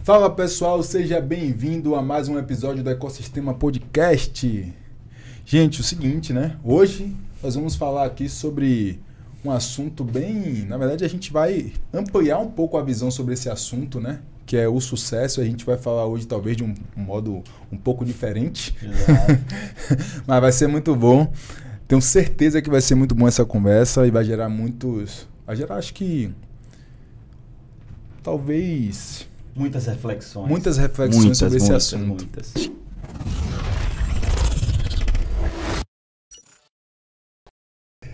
Fala pessoal, seja bem-vindo a mais um episódio do Ecossistema Podcast. Gente, o seguinte, né? Hoje nós vamos falar aqui sobre um assunto bem... Na verdade, a gente vai ampliar um pouco a visão sobre esse assunto, né? Que é o sucesso. A gente vai falar hoje talvez de um modo um pouco diferente. Mas vai ser muito bom. Tenho certeza que vai ser muito bom essa conversa e vai gerar muitos... Vai gerar, acho que... Talvez... Muitas reflexões. Muitas reflexões sobre esse assunto. Muitas.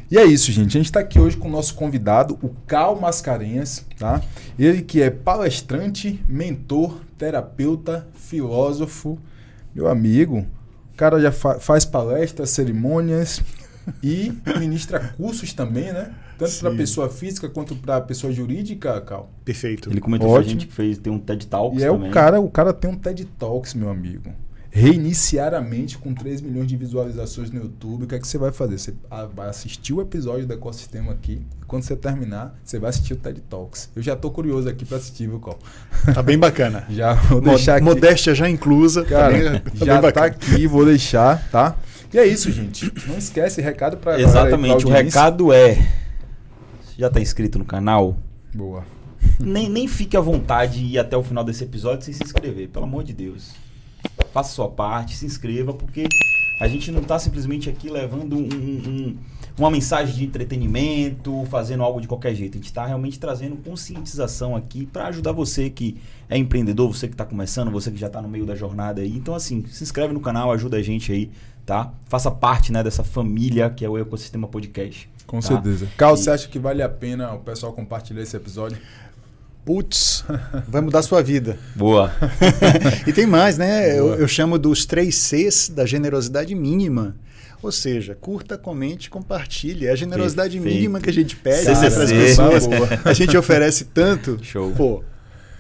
E é isso, gente. A gente está aqui hoje com o nosso convidado, o Cal Mascarenhas, tá? Ele que é palestrante, mentor, terapeuta, filósofo, meu amigo. O cara já faz palestras, cerimônias e ministra cursos também, né? Tanto para pessoa física quanto para pessoa jurídica, Cal. Perfeito. Ele comentou com a gente que tem um TED Talks também. E o cara tem um TED Talks, meu amigo. Reiniciar a mente com 3 milhões de visualizações no YouTube. O que é que você vai fazer? Você vai assistir o episódio do Ecossistema aqui. E quando você terminar, você vai assistir o TED Talks. Eu já tô curioso aqui para assistir, viu, Cal? Tá bem bacana. Já vou deixar aqui. Modéstia já inclusa. Cara, já tá aqui, vou deixar, tá? E é isso, gente. Não esquece, recado para Exatamente, o recado é... Já tá inscrito no canal? Boa. Nem fique à vontade de ir até o final desse episódio sem se inscrever, pelo amor de Deus. Faça a sua parte, se inscreva, porque a gente não tá simplesmente aqui levando uma mensagem de entretenimento, fazendo algo de qualquer jeito. A gente tá realmente trazendo conscientização aqui para ajudar você que é empreendedor, você que tá começando, você que já tá no meio da jornada aí. Então, assim, se inscreve no canal, ajuda a gente aí, tá? Faça parte, né, dessa família que é o Ecossistema Podcast. Com certeza. Cal, você acha que vale a pena o pessoal compartilhar esse episódio? Putz, vai mudar a sua vida. Boa. E tem mais, né? Eu chamo dos 3 Cs da generosidade mínima. Ou seja, curta, comente, compartilhe. É a generosidade mínima que a gente pede para as pessoas. A gente oferece tanto. Show. Pô,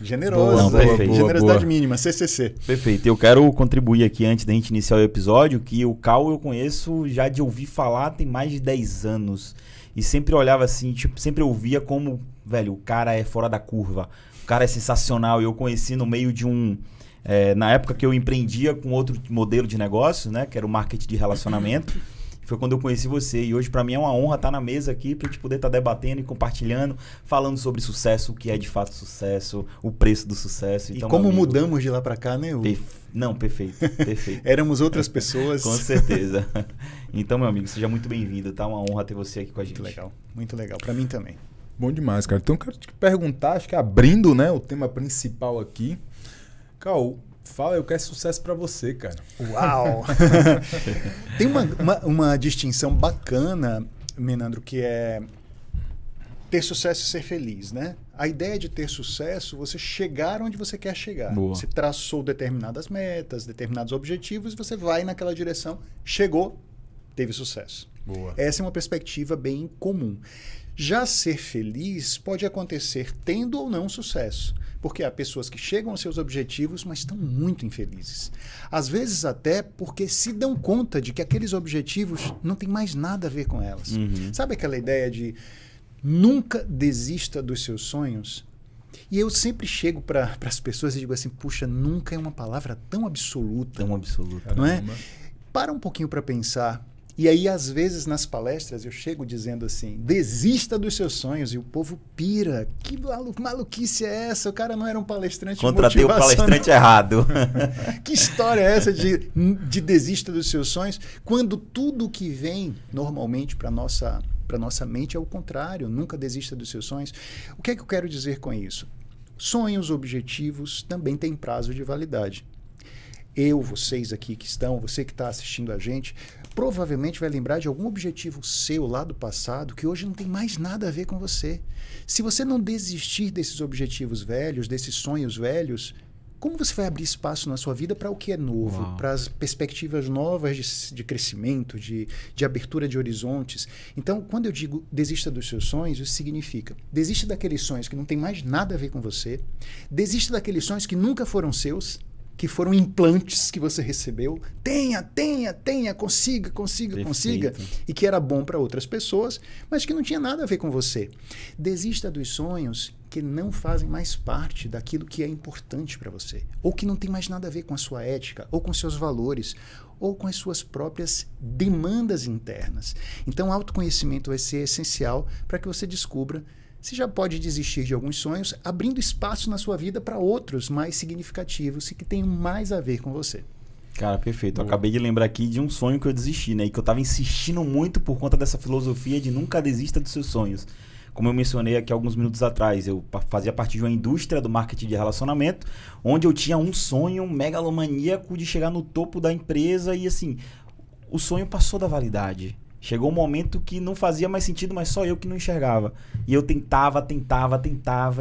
generoso. Generosidade mínima, CCC. Perfeito. Eu quero contribuir aqui antes da gente iniciar o episódio que o Cal eu conheço já de ouvir falar tem mais de 10 anos. E sempre olhava assim, tipo, sempre ouvia como, velho, o cara é fora da curva. O cara é sensacional. E eu conheci no meio de na época que eu empreendia com outro modelo de negócio, né? Que era o marketing de relacionamento. Foi quando eu conheci você. E hoje, para mim, é uma honra estar na mesa aqui pra gente poder estar debatendo e compartilhando, falando sobre sucesso, o que é de fato sucesso, o preço do sucesso. Então, e como mudamos de lá para cá, né? Não, perfeito. Éramos outras pessoas. Com certeza. Então, meu amigo, seja muito bem-vindo, tá? Uma honra ter você aqui com a gente. Muito legal. Para mim também. Bom demais, cara. Então, eu quero te perguntar, acho que abrindo, né, o tema principal aqui. Cal, fala, eu quero sucesso para você, cara. Uau! Tem uma distinção bacana, Menandro, que é ter sucesso e ser feliz, né? A ideia de ter sucesso, você chegar onde você quer chegar. Boa. Você traçou determinadas metas, determinados objetivos, você vai naquela direção, chegou, teve sucesso. Boa. Essa é uma perspectiva bem comum. Já ser feliz pode acontecer tendo ou não sucesso. Porque há pessoas que chegam aos seus objetivos, mas estão muito infelizes. Às vezes até porque se dão conta de que aqueles objetivos não têm mais nada a ver com elas. Uhum. Sabe aquela ideia de nunca desista dos seus sonhos? E eu sempre chego para as pessoas e digo assim, puxa, nunca é uma palavra tão absoluta. Tão absoluta. Não é? Para um pouquinho para pensar. E aí, às vezes, nas palestras, eu chego dizendo assim, desista dos seus sonhos. E o povo pira. Que maluquice é essa? O cara não era um palestrante Contratei o palestrante errado. Que história é essa de desista dos seus sonhos? Quando tudo que vem, normalmente, para nossa mente é o contrário. Nunca desista dos seus sonhos. O que é que eu quero dizer com isso? Sonhos, objetivos, também têm prazo de validade. Vocês aqui que estão, você que está assistindo a gente, provavelmente vai lembrar de algum objetivo seu lá do passado que hoje não tem mais nada a ver com você. Se você não desistir desses objetivos velhos, desses sonhos velhos, como você vai abrir espaço na sua vida para o que é novo, para as perspectivas novas de crescimento, de abertura de horizontes? Então, quando eu digo desista dos seus sonhos, isso significa desista daqueles sonhos que não tem mais nada a ver com você, desista daqueles sonhos que nunca foram seus, que foram implantes que você recebeu. Tenha, consiga. E que era bom para outras pessoas, mas que não tinha nada a ver com você. Desista dos sonhos que não fazem mais parte daquilo que é importante para você. Ou que não tem mais nada a ver com a sua ética, ou com seus valores, ou com as suas próprias demandas internas. Então, autoconhecimento vai ser essencial para que você descubra se já pode desistir de alguns sonhos, abrindo espaço na sua vida para outros mais significativos e que tenham mais a ver com você. Cara, perfeito. Eu acabei de lembrar aqui de um sonho que eu desisti, né? E que eu tava insistindo muito por conta dessa filosofia de nunca desista dos seus sonhos. Como eu mencionei aqui alguns minutos atrás, eu fazia parte de uma indústria do marketing de relacionamento, onde eu tinha um sonho megalomaníaco de chegar no topo da empresa e assim, o sonho passou da validade. Chegou um momento que não fazia mais sentido, mas só eu que não enxergava. E eu tentava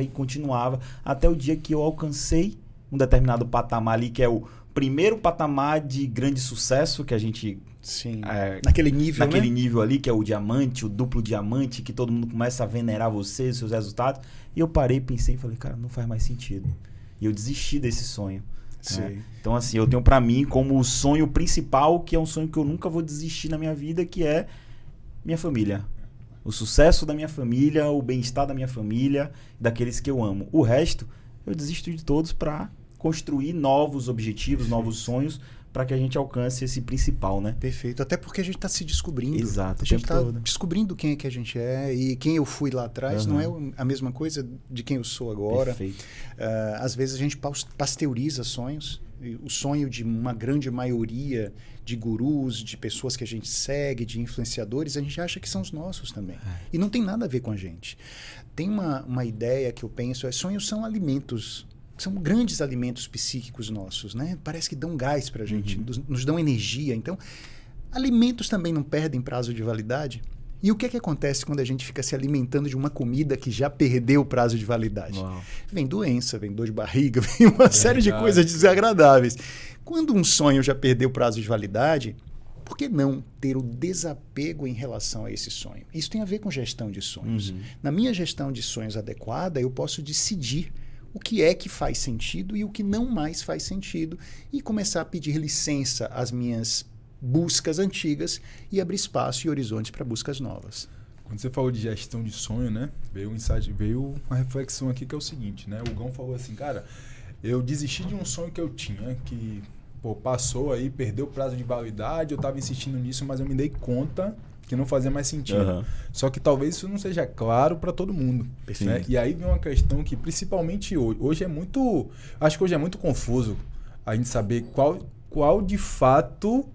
e continuava, até o dia que eu alcancei um determinado patamar ali, que é o primeiro patamar de grande sucesso que a gente... Sim, naquele nível ali, que é o diamante, o duplo diamante, que todo mundo começa a venerar você, seus resultados. E eu parei, pensei e falei, cara, não faz mais sentido. E eu desisti desse sonho. Né? Então, assim, eu tenho pra mim como o sonho principal, que é um sonho que eu nunca vou desistir na minha vida, que é minha família. O sucesso da minha família, o bem-estar da minha família, daqueles que eu amo. O resto, eu desisto de todos pra construir novos objetivos, novos sonhos, para que a gente alcance esse principal, né? Perfeito. Até porque a gente está se descobrindo. Exato. A gente está descobrindo quem é que a gente é e quem eu fui lá atrás não é a mesma coisa de quem eu sou agora. Perfeito. Às vezes a gente pasteuriza sonhos. O sonho de uma grande maioria de gurus, de pessoas que a gente segue, de influenciadores, a gente acha que são os nossos também. E não tem nada a ver com a gente. Tem uma ideia que eu penso, sonhos são alimentos. São grandes alimentos psíquicos nossos, né? Parece que dão gás pra gente, nos dão energia. Então, alimentos também não perdem prazo de validade. E o que é que acontece quando a gente fica se alimentando de uma comida que já perdeu o prazo de validade? Uau. Vem doença, vem dor de barriga, vem uma série de coisas desagradáveis. Quando um sonho já perdeu o prazo de validade, por que não ter o desapego em relação a esse sonho? Isso tem a ver com gestão de sonhos. Na minha gestão de sonhos adequada, eu posso decidir o que é que faz sentido e o que não mais faz sentido e começar a pedir licença às minhas buscas antigas e abrir espaço e horizontes para buscas novas. Quando você falou de gestão de sonho, né? Veio um insight, veio uma reflexão aqui que é o seguinte, né? O Gão falou assim, cara, eu desisti de um sonho que eu tinha, que passou aí, perdeu o prazo de validade, eu estava insistindo nisso, mas eu me dei conta que não fazia mais sentido. Só que talvez isso não seja claro para todo mundo. Né? E aí vem uma questão que principalmente hoje é muito... Acho que hoje é muito confuso a gente saber qual de fato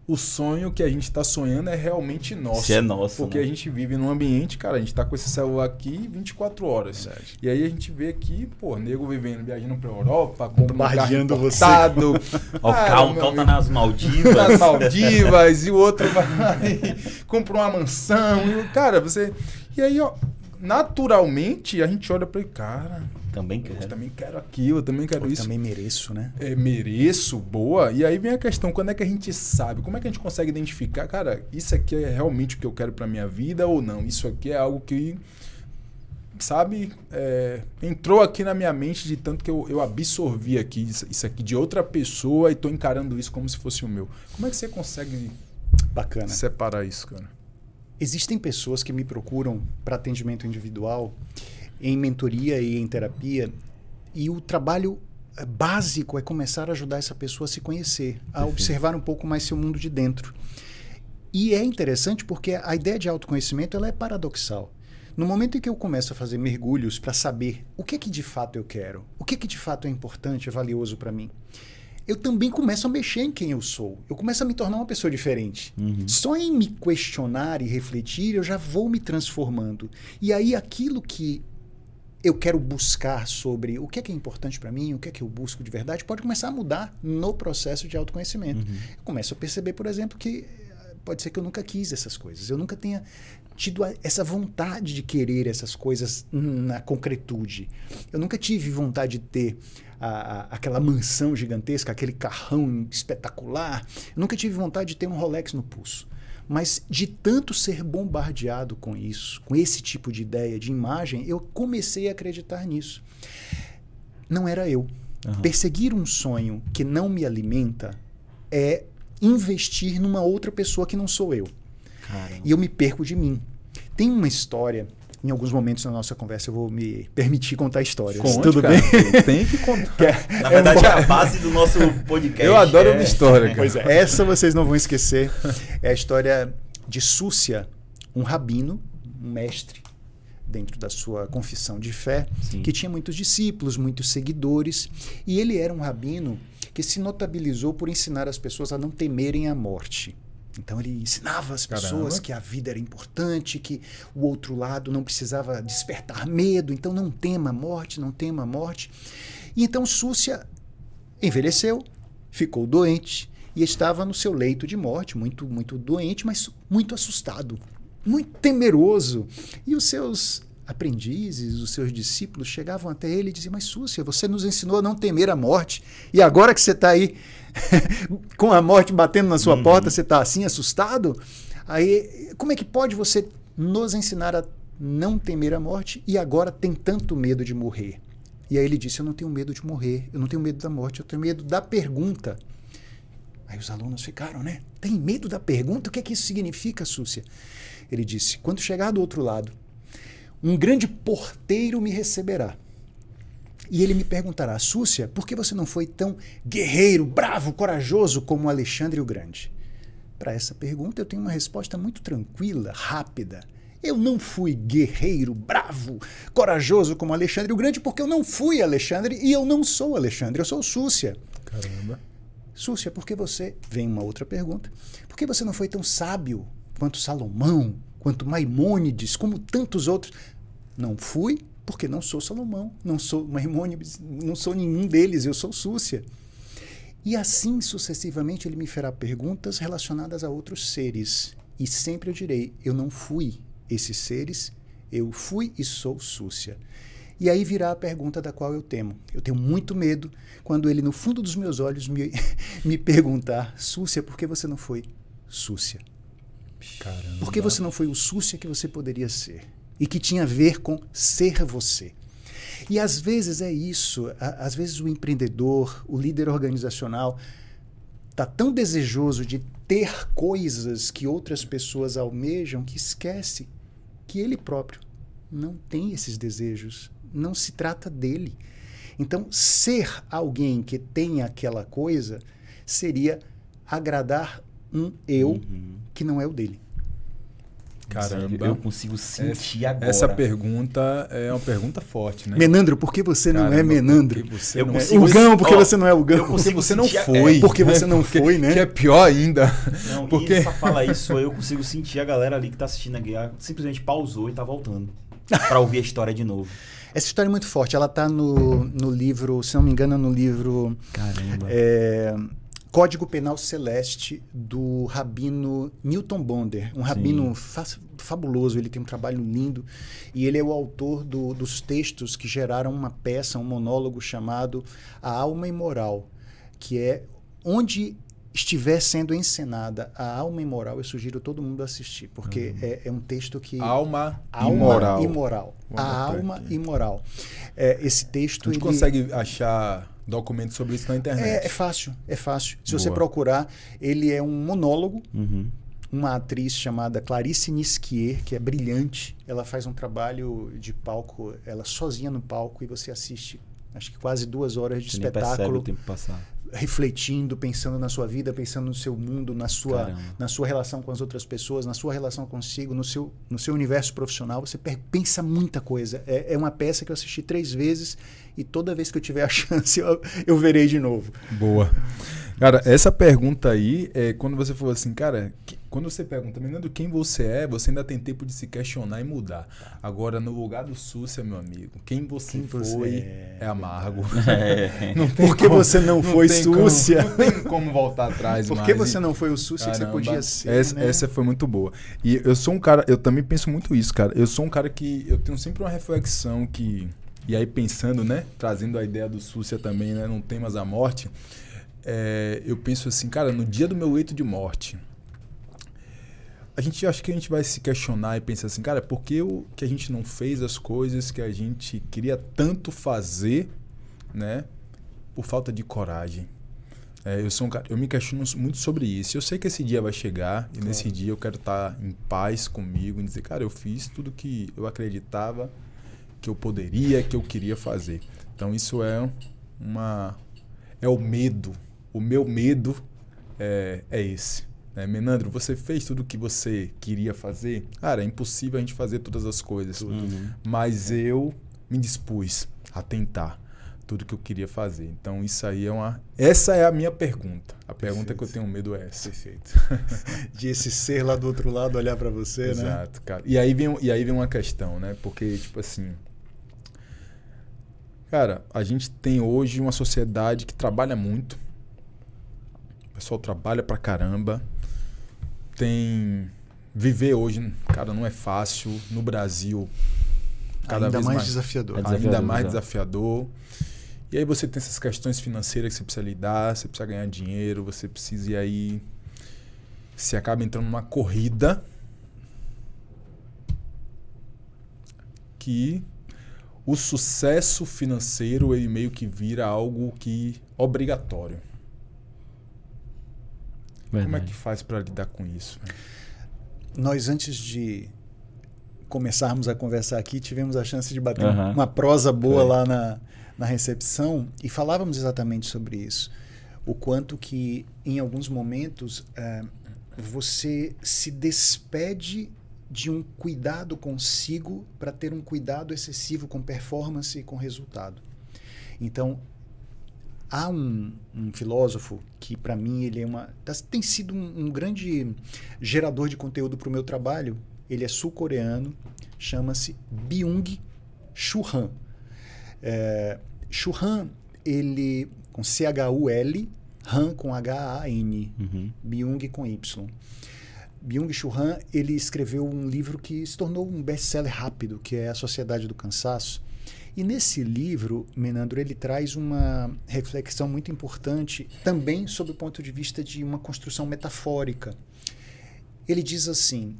o sonho que a gente está sonhando é realmente nosso. Se é nosso, porque né? a gente vive num ambiente, cara, a gente está com esse celular aqui 24 horas. Verdade. E aí a gente vê aqui, nego vivendo, viajando para Europa, bombardeando você. O Cal tá nas Maldivas. Nas Maldivas, e o outro vai compra uma mansão. Cara, você... E aí, ó, naturalmente, a gente olha para ele, cara... Também quero. Eu também quero aquilo, eu também quero isso. Eu também mereço, né? Mereço, boa. E aí vem a questão, quando é que a gente sabe? Como é que a gente consegue identificar? Cara, isso aqui é realmente o que eu quero pra minha vida ou não? Isso aqui é algo que, sabe, entrou aqui na minha mente de tanto que eu absorvi aqui, isso aqui de outra pessoa e tô encarando isso como se fosse o meu. Como é que você consegue separar isso, cara? Existem pessoas que me procuram para atendimento individual em mentoria e em terapia, e o trabalho básico é começar a ajudar essa pessoa a se conhecer, a observar um pouco mais seu mundo de dentro. E é interessante porque a ideia de autoconhecimento ela é paradoxal. No momento em que eu começo a fazer mergulhos para saber o que é que de fato eu quero, o que é que de fato é importante, é valioso para mim, eu também começo a mexer em quem eu sou. Eu começo a me tornar uma pessoa diferente. Só em me questionar e refletir, eu já vou me transformando. E aí aquilo que eu quero buscar sobre o que é importante para mim, o que é que eu busco de verdade, pode começar a mudar no processo de autoconhecimento. Eu começo a perceber, por exemplo, que pode ser que eu nunca quis essas coisas. Eu nunca tenha tido essa vontade de querer essas coisas na concretude. Eu nunca tive vontade de ter aquela mansão gigantesca, aquele carrão espetacular. Eu nunca tive vontade de ter um Rolex no pulso. Mas de tanto ser bombardeado com isso, com esse tipo de ideia, de imagem, eu comecei a acreditar nisso. Não era eu. Perseguir um sonho que não me alimenta é investir numa outra pessoa que não sou eu. Caramba. E eu me perco de mim. Tem uma história, em alguns momentos na nossa conversa eu vou me permitir contar histórias. Conte, Tudo cara, bem? tem que contar. Na verdade, é a base do nosso podcast. Eu adoro uma história, cara. Pois é, essa vocês não vão esquecer. É a história de Súcia, um rabino, um mestre dentro da sua confissão de fé, Sim. que tinha muitos discípulos, muitos seguidores, e ele era um rabino que se notabilizou por ensinar as pessoas a não temerem a morte. Então ele ensinava as pessoas que a vida era importante, que o outro lado não precisava despertar medo, então não tema a morte, não tema a morte. E então Súcia envelheceu, ficou doente e estava no seu leito de morte, muito, muito doente, mas muito assustado, muito temeroso. E os seus aprendizes, os seus discípulos chegavam até ele e diziam: mas Súcia, você nos ensinou a não temer a morte, e agora que você está aí com a morte batendo na sua porta, você está assim assustado? Aí, como é que pode você nos ensinar a não temer a morte e agora tem tanto medo de morrer? E aí ele disse: eu não tenho medo de morrer, eu não tenho medo da morte, eu tenho medo da pergunta. Aí os alunos ficaram, né? Tem medo da pergunta? O que é que isso significa, Súcia? Ele disse: quando chegar do outro lado, um grande porteiro me receberá. E ele me perguntará: Súcia, por que você não foi tão guerreiro, bravo, corajoso como Alexandre o Grande? Para essa pergunta eu tenho uma resposta muito tranquila, rápida. Eu não fui guerreiro, bravo, corajoso como Alexandre o Grande porque eu não fui Alexandre e eu não sou Alexandre, eu sou Súcia. Caramba. Súcia, por que você... Vem uma outra pergunta. Por que você não foi tão sábio quanto Salomão, quanto Maimônides, como tantos outros? Não fui porque não sou Salomão, não sou Maimônides, não sou nenhum deles, eu sou Súcia. E assim sucessivamente ele me fará perguntas relacionadas a outros seres. E sempre eu direi: eu não fui esses seres, eu fui e sou Súcia. E aí virá a pergunta da qual eu temo. Eu tenho muito medo quando ele, no fundo dos meus olhos, me perguntar: Súcia, por que você não foi Súcia? Caramba. Por que você não foi o Súcia que você poderia ser? E que tinha a ver com ser você. E às vezes é isso. Às vezes o empreendedor, o líder organizacional, está tão desejoso de ter coisas que outras pessoas almejam que esquece que ele próprio não tem esses desejos. Não se trata dele. Então, ser alguém que tem aquela coisa seria agradar um eu que não é o dele. Caramba. Eu consigo sentir agora. Essa pergunta é uma pergunta forte, né? Menandro, por que você não é Menandro? Porque você Eu não consigo- Ugão, por que Ó, você não é Ugão? eu Porque consigo você não sentir- foi. Porque você não Porque- foi, né? Que é pior ainda. Não, Porque- e só fala isso, eu consigo sentir a galera ali que tá assistindo aqui, simplesmente pausou e tá voltando pra ouvir a história de novo. Essa história é muito forte. Ela está no livro, se não me engano, no livro Caramba. Código Penal Celeste, do rabino Newton Bonder. Um rabino fabuloso, ele tem um trabalho lindo. E ele é o autor dos textos que geraram uma peça, um monólogo chamado A Alma Imoral, que é onde estiver sendo encenada a alma imoral, eu sugiro todo mundo assistir, porque é um texto que... Alma Alma imoral. imoral. Vou A anotar alma aqui. imoral. Esse texto... A gente consegue achar documentos sobre isso na internet. É fácil, é fácil. Se Boa. você procurar, ele é um monólogo. Uhum. Uma atriz chamada Clarice Nisquier, que é brilhante. Ela faz um trabalho de palco, ela sozinha no palco, e você assiste, acho que quase 2 horas de Você nem percebe espetáculo, o tempo passar. refletindo, pensando na sua vida, pensando no seu mundo, na sua relação com as outras pessoas, na sua relação consigo, no seu universo profissional. Você pensa muita coisa. É uma peça que eu assisti 3 vezes e toda vez que eu tiver a chance eu verei de novo. Boa. Cara, essa pergunta aí, quando você falou assim, cara, quando você pergunta, menino, quem você é, você ainda tem tempo de se questionar e mudar. Agora, no lugar do Súcia, meu amigo, quem você foi é amargo. Não tem Por que como- você não foi tem Súcia? Não tem como voltar atrás Por mais. que você não foi o Súcia que você Caramba, podia ser? né? Essa foi muito boa. E eu sou um cara, eu também penso muito isso, cara. Eu sou um cara que eu tenho sempre uma reflexão que... E aí pensando, né? Trazendo a ideia do Súcia também, né? Não temas a morte. Eu penso assim, cara, no dia do meu leito de morte, acho que a gente vai se questionar e pensar assim, cara, por que a gente não fez as coisas que a gente queria tanto fazer, né? por falta de coragem. Eu sou um cara, eu me questiono muito sobre isso. Eu sei que esse dia vai chegar e nesse dia eu quero estar em paz comigo e dizer, cara, eu fiz tudo que eu acreditava que eu poderia, que eu queria fazer. Então isso é o medo. O meu medo é esse. Menandro, você fez tudo o que você queria fazer? Cara, é impossível a gente fazer todas as coisas. Mas eu me dispus a tentar tudo que eu queria fazer. Então, isso aí essa é a minha pergunta. A pergunta que eu tenho medo é essa. Perfeito. De esse ser lá do outro lado olhar para você, Exato, né? Exato, cara. E aí vem uma questão, né? Porque, tipo assim... Cara, a gente tem hoje uma sociedade que trabalha muito. O pessoal trabalha pra caramba. Viver hoje, cara, não é fácil. No Brasil, cada vez mais desafiador. Ainda mais desafiador. E aí você tem essas questões financeiras que você precisa lidar, você precisa ganhar dinheiro, você precisa... E aí você acaba entrando numa corrida que o sucesso financeiro ele meio que vira algo obrigatório. Verdade. Como é que faz para lidar com isso? Nós, antes de começarmos a conversar aqui, tivemos a chance de bater uma prosa boa lá na recepção e falávamos exatamente sobre isso. O quanto que, em alguns momentos, você se despede de um cuidado consigo para ter um cuidado excessivo com performance e com resultado. Então, há um filósofo que, para mim, ele tem sido um grande gerador de conteúdo para o meu trabalho. Ele é sul-coreano, chama-se Byung-Chul Han. Chul Han, ele com C-H-U-L, Han com H-A-N, Byung com Y. Byung-Chul Han, ele escreveu um livro que se tornou um best-seller rápido, que é A Sociedade do Cansaço. E nesse livro, Menandro, ele traz uma reflexão muito importante, também sob o ponto de vista de uma construção metafórica. Ele diz assim,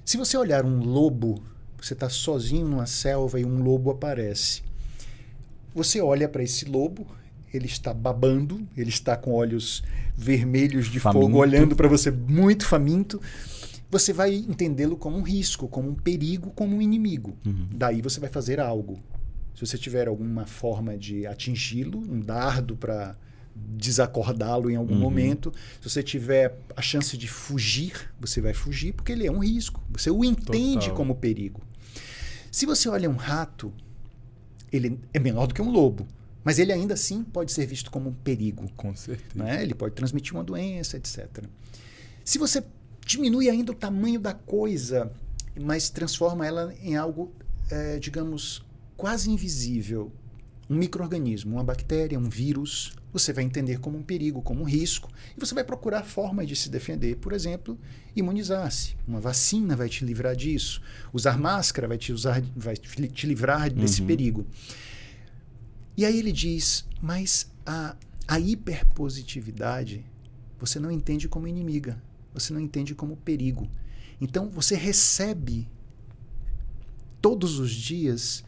se você olhar um lobo, você está sozinho numa selva e um lobo aparece. Você olha para esse lobo, ele está babando, ele está com olhos vermelhos de fogo, olhando para você muito faminto. Você vai entendê-lo como um risco, como um perigo, como um inimigo. Daí você vai fazer algo. Se você tiver alguma forma de atingi-lo, um dardo para desacordá-lo em algum momento, se você tiver a chance de fugir, você vai fugir porque ele é um risco. Você o entende como perigo. Se você olha um rato, ele é menor do que um lobo, mas ele ainda assim pode ser visto como um perigo. Com certeza. Né? Ele pode transmitir uma doença, etc. Se você diminui ainda o tamanho da coisa, mas transforma ela em algo, digamos, quase invisível, um micro-organismo, uma bactéria, um vírus, você vai entender como um perigo, como um risco, e você vai procurar formas de se defender. Por exemplo, imunizar-se. Uma vacina vai te livrar disso. Usar máscara vai te livrar desse perigo. E aí ele diz, mas a hiperpositividade você não entende como inimiga, você não entende como perigo. Então você recebe todos os dias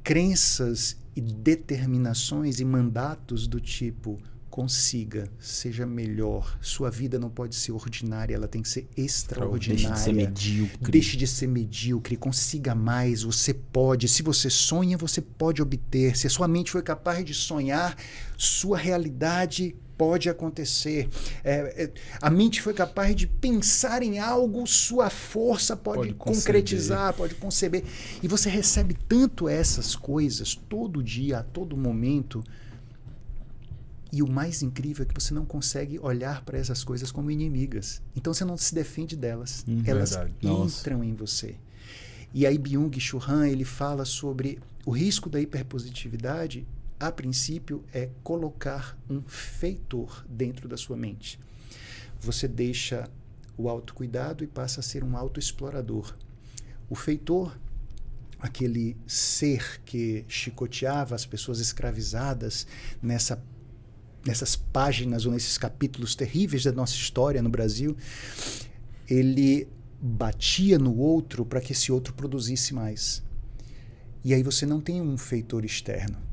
crenças e determinações e mandatos do tipo: consiga, seja melhor, sua vida não pode ser ordinária, ela tem que ser extraordinária. Deixe de ser medíocre, consiga mais, você pode. Se você sonha, você pode obter. Se a sua mente foi capaz de sonhar, sua realidade pode acontecer. A mente foi capaz de pensar em algo, sua força pode concretizar, pode conceber. E você recebe tanto essas coisas todo dia, a todo momento. E o mais incrível é que você não consegue olhar para essas coisas como inimigas. Então você não se defende delas. Elas entram em você. E aí Byung-Chul Han, ele fala sobre o risco da hiperpositividade. A princípio, é colocar um feitor dentro da sua mente. Você deixa o autocuidado e passa a ser um autoexplorador. O feitor, aquele ser que chicoteava as pessoas escravizadas nessas páginas ou nesses capítulos terríveis da nossa história no Brasil, ele batia no outro para que esse outro produzisse mais. E aí você não tem um feitor externo.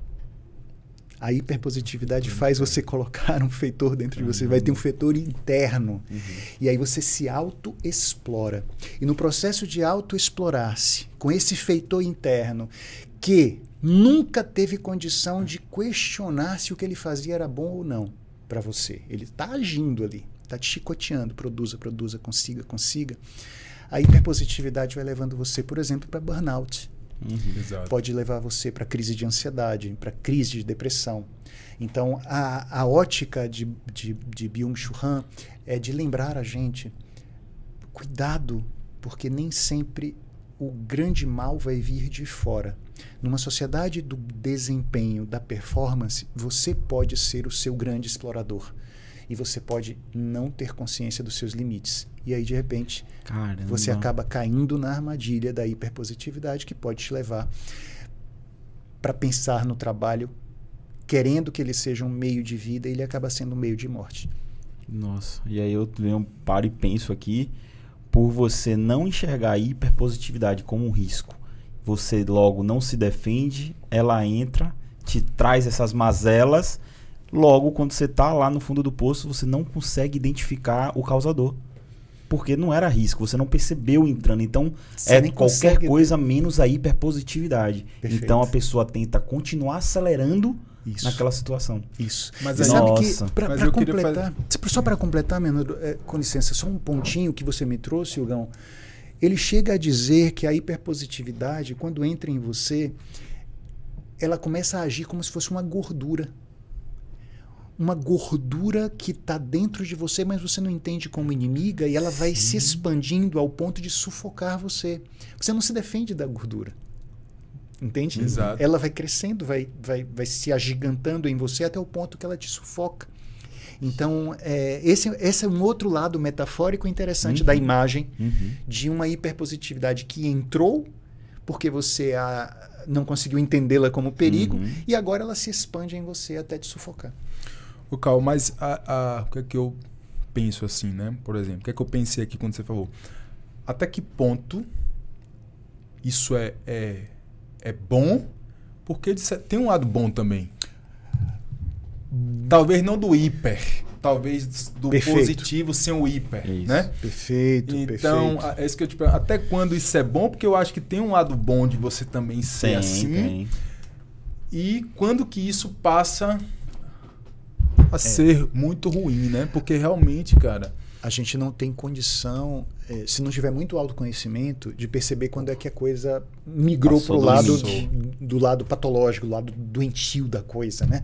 A hiperpositividade faz você colocar um feitor dentro de você. Vai ter um feitor interno. E aí você se auto-explora. E no processo de auto-explorar-se, com esse feitor interno, que nunca teve condição de questionar se o que ele fazia era bom ou não para você. Ele está agindo ali, está te chicoteando. Produza, consiga, consiga. A hiperpositividade vai levando você, por exemplo, para burnout. Pode levar você para crise de ansiedade, para crise de depressão. Então, a ótica de Byung-Chul Han é de lembrar a gente, cuidado, porque nem sempre o grande mal vai vir de fora. Numa sociedade do desempenho, da performance, você pode ser o seu grande explorador. E você pode não ter consciência dos seus limites. E aí, de repente, você acaba caindo na armadilha da hiperpositividade, que pode te levar para pensar no trabalho, querendo que ele seja um meio de vida, e ele acaba sendo um meio de morte. Nossa, e aí eu paro e penso aqui, por você não enxergar a hiperpositividade como um risco, você logo não se defende, ela entra, te traz essas mazelas, logo quando você está lá no fundo do poço, você não consegue identificar o causador. Porque não era risco, você não percebeu entrando. Então, é qualquer coisa menos a hiperpositividade. Perfeito. Então, a pessoa tenta continuar acelerando naquela situação. Isso. Mas você aí, sabe que, para completar... Só para completar, Menandro, com licença, só um pontinho que você me trouxe, Hugão. Ele chega a dizer que a hiperpositividade, quando entra em você, ela começa a agir como se fosse uma gordura. Uma gordura que está dentro de você, mas você não entende como inimiga, e ela vai se expandindo ao ponto de sufocar você. Você não se defende da gordura. Entende? Exato. Ela vai crescendo, vai se agigantando em você até o ponto que ela te sufoca. Então, esse é um outro lado metafórico interessante da imagem de uma hiperpositividade que entrou porque você não conseguiu entendê-la como perigo, e agora ela se expande em você até te sufocar. O Cal, mas o que é que eu penso assim, né? Por exemplo, o que é que eu pensei aqui quando você falou? Até que ponto isso é bom? Porque tem um lado bom também. Talvez não do hiper, talvez do positivo sem o hiper, né? Perfeito, então, é isso que eu te pergunto. Até quando isso é bom? Porque eu acho que tem um lado bom de você também ser assim. Tem. E quando que isso passa a ser muito ruim, né? Porque realmente, cara... A gente não tem condição, se não tiver muito autoconhecimento, de perceber quando é que a coisa migrou para o lado do lado patológico, do lado doentio da coisa, né?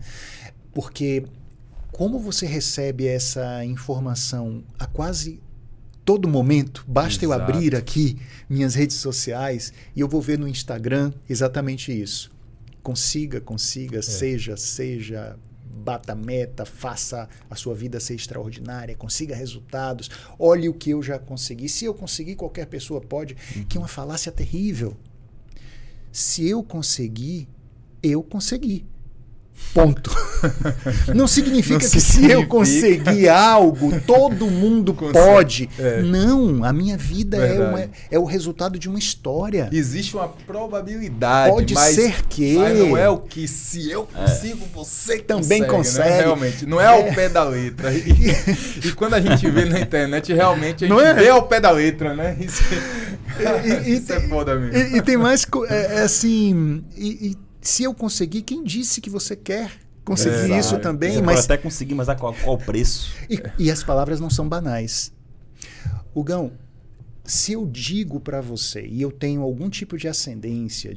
Porque como você recebe essa informação a quase todo momento, basta eu abrir aqui minhas redes sociais e eu vou ver no Instagram exatamente isso. Consiga, seja, bata a meta, faça a sua vida ser extraordinária, consiga resultados, olhe o que eu já consegui. Se eu conseguir, qualquer pessoa pode. Que é uma falácia terrível. Se eu conseguir, eu consegui. Ponto. Não significa que se eu conseguir algo, todo mundo pode. Não, a minha vida é o resultado de uma história. Existe uma probabilidade. Pode ser que... Mas não é o que se eu consigo, você também consegue. Né? Realmente, não é ao pé da letra. E quando a gente vê na internet, realmente a gente vê ao pé da letra, né? Isso é foda mesmo. E tem mais... assim... Se eu conseguir, quem disse que você quer conseguir isso também? Você pode até conseguir, mas a qual preço? E as palavras não são banais. Hugão, se eu digo para você, e eu tenho algum tipo de ascendência,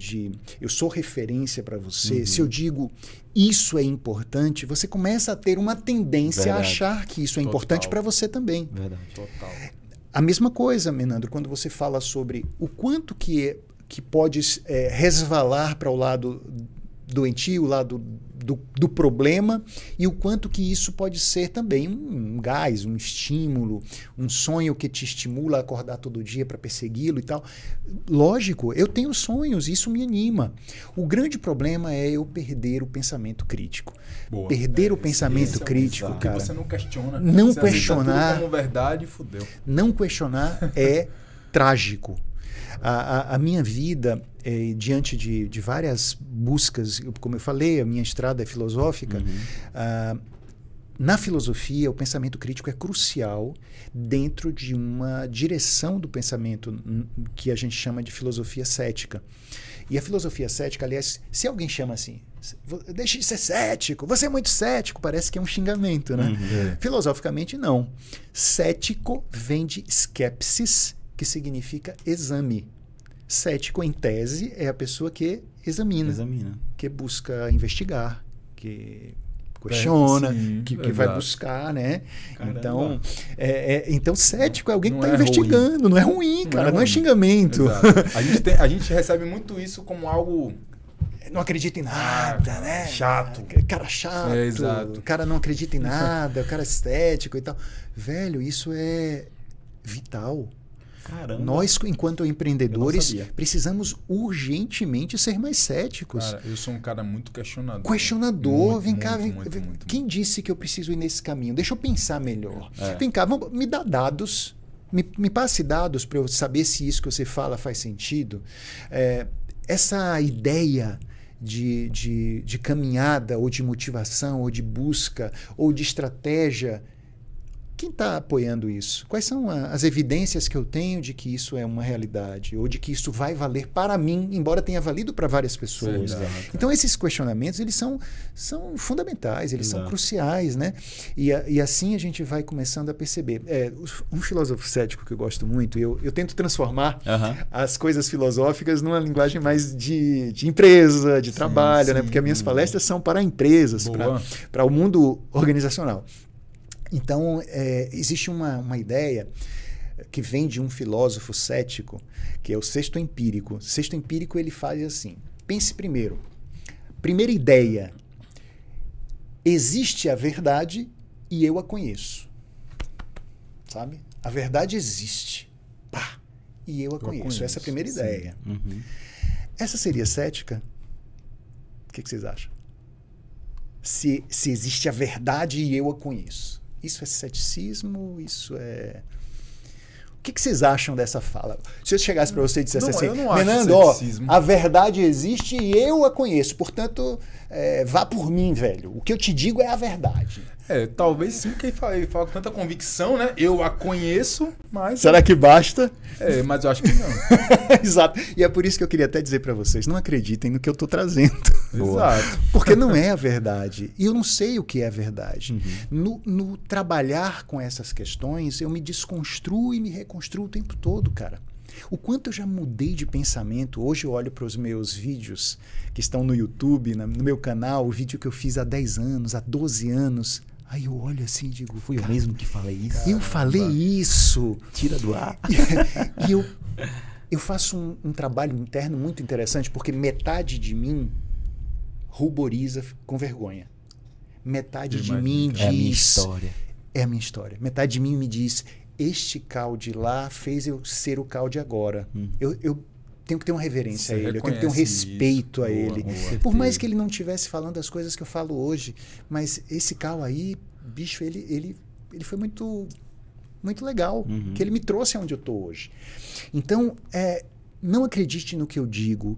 eu sou referência para você, se eu digo isso é importante, você começa a ter uma tendência a achar que isso é importante para você também. Verdade. Total. A mesma coisa, Menandro, quando você fala sobre o quanto que pode resvalar para o lado doentio, o lado do problema, e o quanto que isso pode ser também um gás, um estímulo, um sonho que te estimula a acordar todo dia para persegui-lo e tal. Lógico, eu tenho sonhos, isso me anima. O grande problema é eu perder o pensamento crítico. Boa. Perder o pensamento crítico, cara. Porque você não questiona. Não você questionar. tudo como verdade, fudeu. Não questionar é trágico. A minha vida, diante de várias buscas, como eu falei, a minha estrada é filosófica. Na filosofia, o pensamento crítico é crucial dentro de uma direção do pensamento que a gente chama de filosofia cética. E a filosofia cética, aliás, se alguém chama assim, deixe de ser cético, você é muito cético, parece que é um xingamento, né? Filosoficamente, não. Cético vem de skepsis, que significa exame. Cético, em tese, é a pessoa que examina. Que busca investigar, que questiona, que vai buscar, né? Caramba. Então, cético é alguém que está investigando. Ruim. Não é ruim, cara. Não é xingamento. A gente recebe muito isso como algo... Não acredita em nada, né? Chato. Cara chato. Exato. O cara não acredita em nada, o cara é estético e tal. Velho, isso é vital. Caramba. Nós, enquanto empreendedores, precisamos urgentemente ser mais céticos. Cara, eu sou um cara muito questionador. Questionador, vem cá. Muito. Quem disse que eu preciso ir nesse caminho? Deixa eu pensar melhor. Vem cá, me dá dados. Me passe dados para eu saber se isso que você fala faz sentido. Essa ideia de caminhada, ou de motivação, ou de busca, ou de estratégia, quem está apoiando isso? Quais são as evidências que eu tenho de que isso é uma realidade? Ou de que isso vai valer para mim, embora tenha valido para várias pessoas? Sim, então, esses questionamentos, eles são fundamentais, eles são cruciais, né? E assim a gente vai começando a perceber. Um filósofo cético que eu gosto muito, eu tento transformar as coisas filosóficas numa linguagem mais de empresa, de trabalho, né? Porque as minhas palestras são para empresas, para o mundo organizacional. Então, existe uma ideia que vem de um filósofo cético, que é o sexto empírico. O sexto empírico, ele faz assim: pense primeiro. Primeira ideia: existe a verdade e eu a conheço. Sabe? A verdade existe. Pá! E eu a conheço. Essa é a primeira ideia. Essa seria cética? O que vocês acham? Se existe a verdade e eu a conheço. Isso é ceticismo? Isso é... O que vocês acham dessa fala? Se eu chegasse para você e dissesse assim, Fernando, a verdade existe e eu a conheço, portanto, vá por mim, velho. O que eu te digo é a verdade. Talvez sim, porque ele fala com tanta convicção, né? Eu a conheço, mas... Será que basta? Mas eu acho que não. Exato. E é por isso que eu queria até dizer para vocês, não acreditem no que eu estou trazendo. Exato. Porque não é a verdade. E eu não sei o que é a verdade. No trabalhar com essas questões, eu me desconstruo e me reconstruo o tempo todo, cara. O quanto eu já mudei de pensamento. Hoje eu olho para os meus vídeos que estão no YouTube, no meu canal, o vídeo que eu fiz há 10 anos, há 12 anos. Aí eu olho assim e digo... Fui eu mesmo que falei isso? Eu falei isso. Tira do ar. E eu faço um trabalho interno muito interessante, porque metade de mim ruboriza com vergonha. Metade de mim diz... É a minha história. É a minha história. Metade de mim me diz... Este Cal de lá fez eu ser o Cal de agora. Eu tenho que ter uma reverência a ele, eu tenho que ter um respeito a ele. Por mais que ele não estivesse falando as coisas que eu falo hoje, mas esse Cal aí, bicho, ele foi muito, muito legal, que ele me trouxe aonde eu estou hoje. Então, não acredite no que eu digo.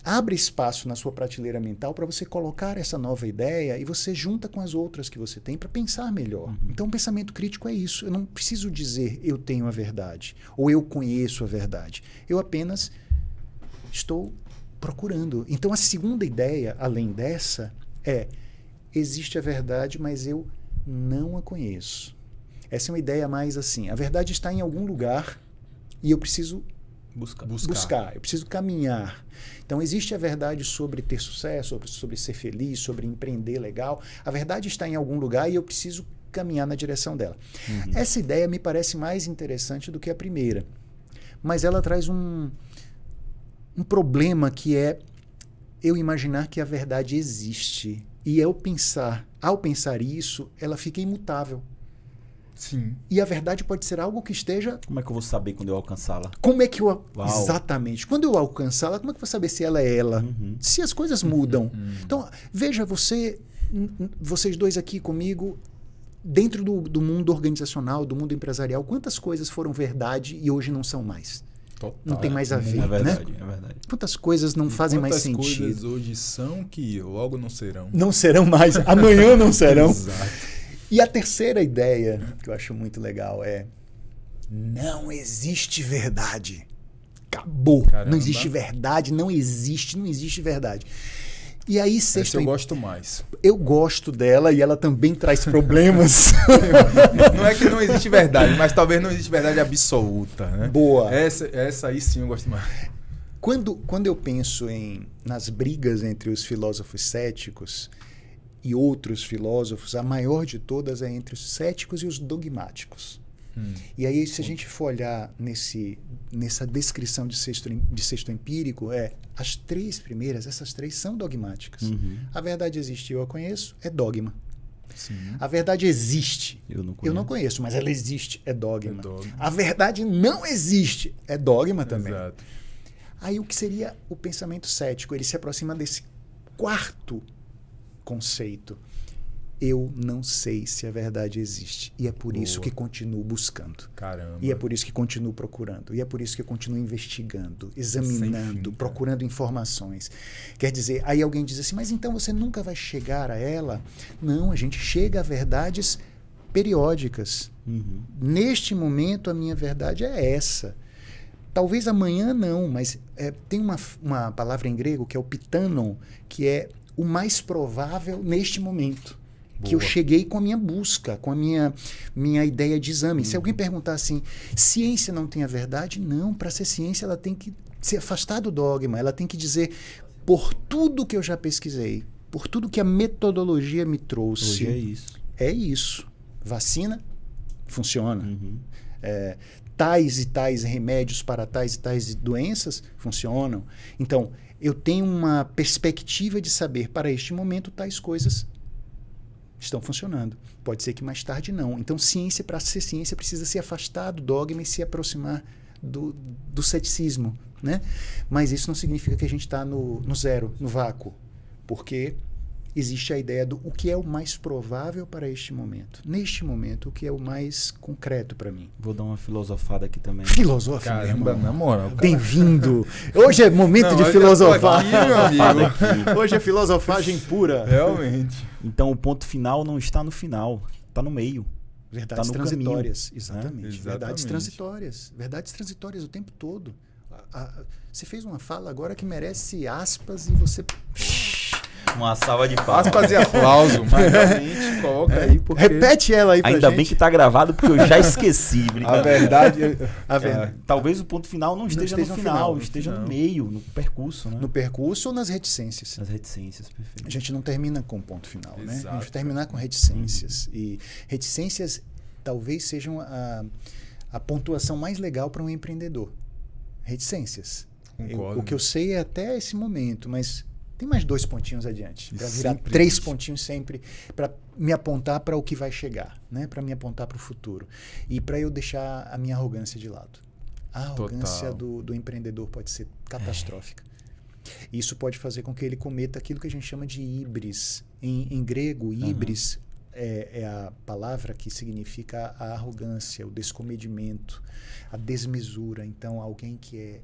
Abre espaço na sua prateleira mental para você colocar essa nova ideia e você junta com as outras que você tem para pensar melhor. Então, o pensamento crítico é isso. Eu não preciso dizer eu tenho a verdade ou eu conheço a verdade. Eu apenas estou procurando. Então, a segunda ideia, além dessa, existe a verdade, mas eu não a conheço. Essa é uma ideia mais assim. A verdade está em algum lugar e eu preciso buscar. Eu preciso caminhar. Então, existe a verdade sobre ter sucesso, sobre ser feliz, sobre empreender legal. A verdade está em algum lugar e eu preciso caminhar na direção dela. Essa ideia me parece mais interessante do que a primeira. Mas ela traz um problema que é eu imaginar que a verdade existe. E ao pensar isso, ela fica imutável. Sim. E a verdade pode ser algo que esteja... Como é que eu vou saber quando eu alcançá-la? Como é que eu... Exatamente. Quando eu alcançá-la, como é que eu vou saber se ela é ela? Se as coisas mudam. Então, veja, vocês dois aqui comigo, dentro do mundo organizacional, do mundo empresarial, quantas coisas foram verdade e hoje não são mais? Total. Não tem mais a ver, É verdade, né? é verdade. Quantas coisas não fazem mais Quantas sentido? coisas hoje são que logo não serão. Não serão mais, amanhã não serão. Exato. E a terceira ideia, que eu acho muito legal, é: não existe verdade. Acabou. Caramba. Não existe verdade, não existe verdade. E aí, Esse eu gosto mais. eu gosto dela e ela também traz problemas. Não é que não existe verdade, mas talvez não existe verdade absoluta, né? Boa. Essa aí sim eu gosto mais. Quando eu penso nas brigas entre os filósofos céticos e outros filósofos, a maior de todas é entre os céticos e os dogmáticos. E aí, se a gente for olhar nessa descrição de sexto empírico, as três primeiras, essas três são dogmáticas. A verdade existe, eu a conheço, é dogma. Sim. A verdade existe, Eu não eu não conheço, mas ela existe, é dogma. É dogma. A verdade não existe, é dogma também. Exato. Aí o que seria o pensamento cético? Ele se aproxima desse quarto conceito. Eu não sei se a verdade existe. E é por isso que continuo buscando. Caramba. E é por isso que continuo procurando. E é por isso que eu continuo investigando, examinando, fim, procurando informações. Quer dizer, aí alguém diz assim, mas então você nunca vai chegar a ela? Não, a gente chega a verdades periódicas. Neste momento, a minha verdade é essa. Talvez amanhã não, mas tem uma palavra em grego que é o pitanon, que é o mais provável neste momento. Que eu cheguei com a minha busca, com a minha ideia de exame. Se alguém perguntar assim, ciência não tem a verdade? Não, para ser ciência ela tem que se afastar do dogma, ela tem que dizer, por tudo que eu já pesquisei, por tudo que a metodologia me trouxe, Hoje é isso. é isso. Vacina funciona. Tais e tais remédios para tais e tais doenças funcionam. Então, eu tenho uma perspectiva de saber, para este momento, tais coisas estão funcionando. Pode ser que mais tarde não. Então, ciência, para ser ciência, precisa se afastar do dogma e se aproximar do ceticismo, né? Mas isso não significa que a gente está no zero, no vácuo, porque existe a ideia do o que é o mais provável para este momento. Neste momento, o que é o mais concreto para mim. Vou dar uma filosofada aqui também. Filosofia, meu Caramba, irmão. na moral. cara. Bem-vindo. Hoje é momento de Hoje eu tô filosofar. aqui, meu amigo. Hoje é filosofagem pura. Realmente. Então o ponto final não está no final, está no meio. Verdades Tá no transitórias. caminho, Exatamente. né? Verdades Exatamente. transitórias. Verdades transitórias o tempo todo. Você fez uma fala agora que merece aspas e você... Uma salva de palmas. Aspas e aplauso, mas realmente coloca aí porque... Repete ela aí pra Ainda gente. bem que tá gravado, porque eu já esqueci. A brincadeira. verdade... A verdade. Talvez o ponto final não esteja no final, esteja no meio, no percurso, né? No percurso ou nas reticências? Nas reticências, A perfeito. gente não termina com o ponto final, né? A gente Exato. vai terminar com reticências. E reticências talvez sejam a pontuação mais legal para um empreendedor. Reticências. Concordo. O que eu sei é até esse momento, mas tem mais 2 pontinhos adiante. Para virar Sempre 3 isso. pontinhos sempre, para me apontar para o que vai chegar, né? Para me apontar para o futuro. E para eu deixar a minha arrogância de lado. A arrogância do empreendedor pode ser catastrófica. Isso pode fazer com que ele cometa aquilo que a gente chama de híbris. Em grego, híbris é a palavra que significa a arrogância, o descomedimento, a desmesura. Então, alguém que é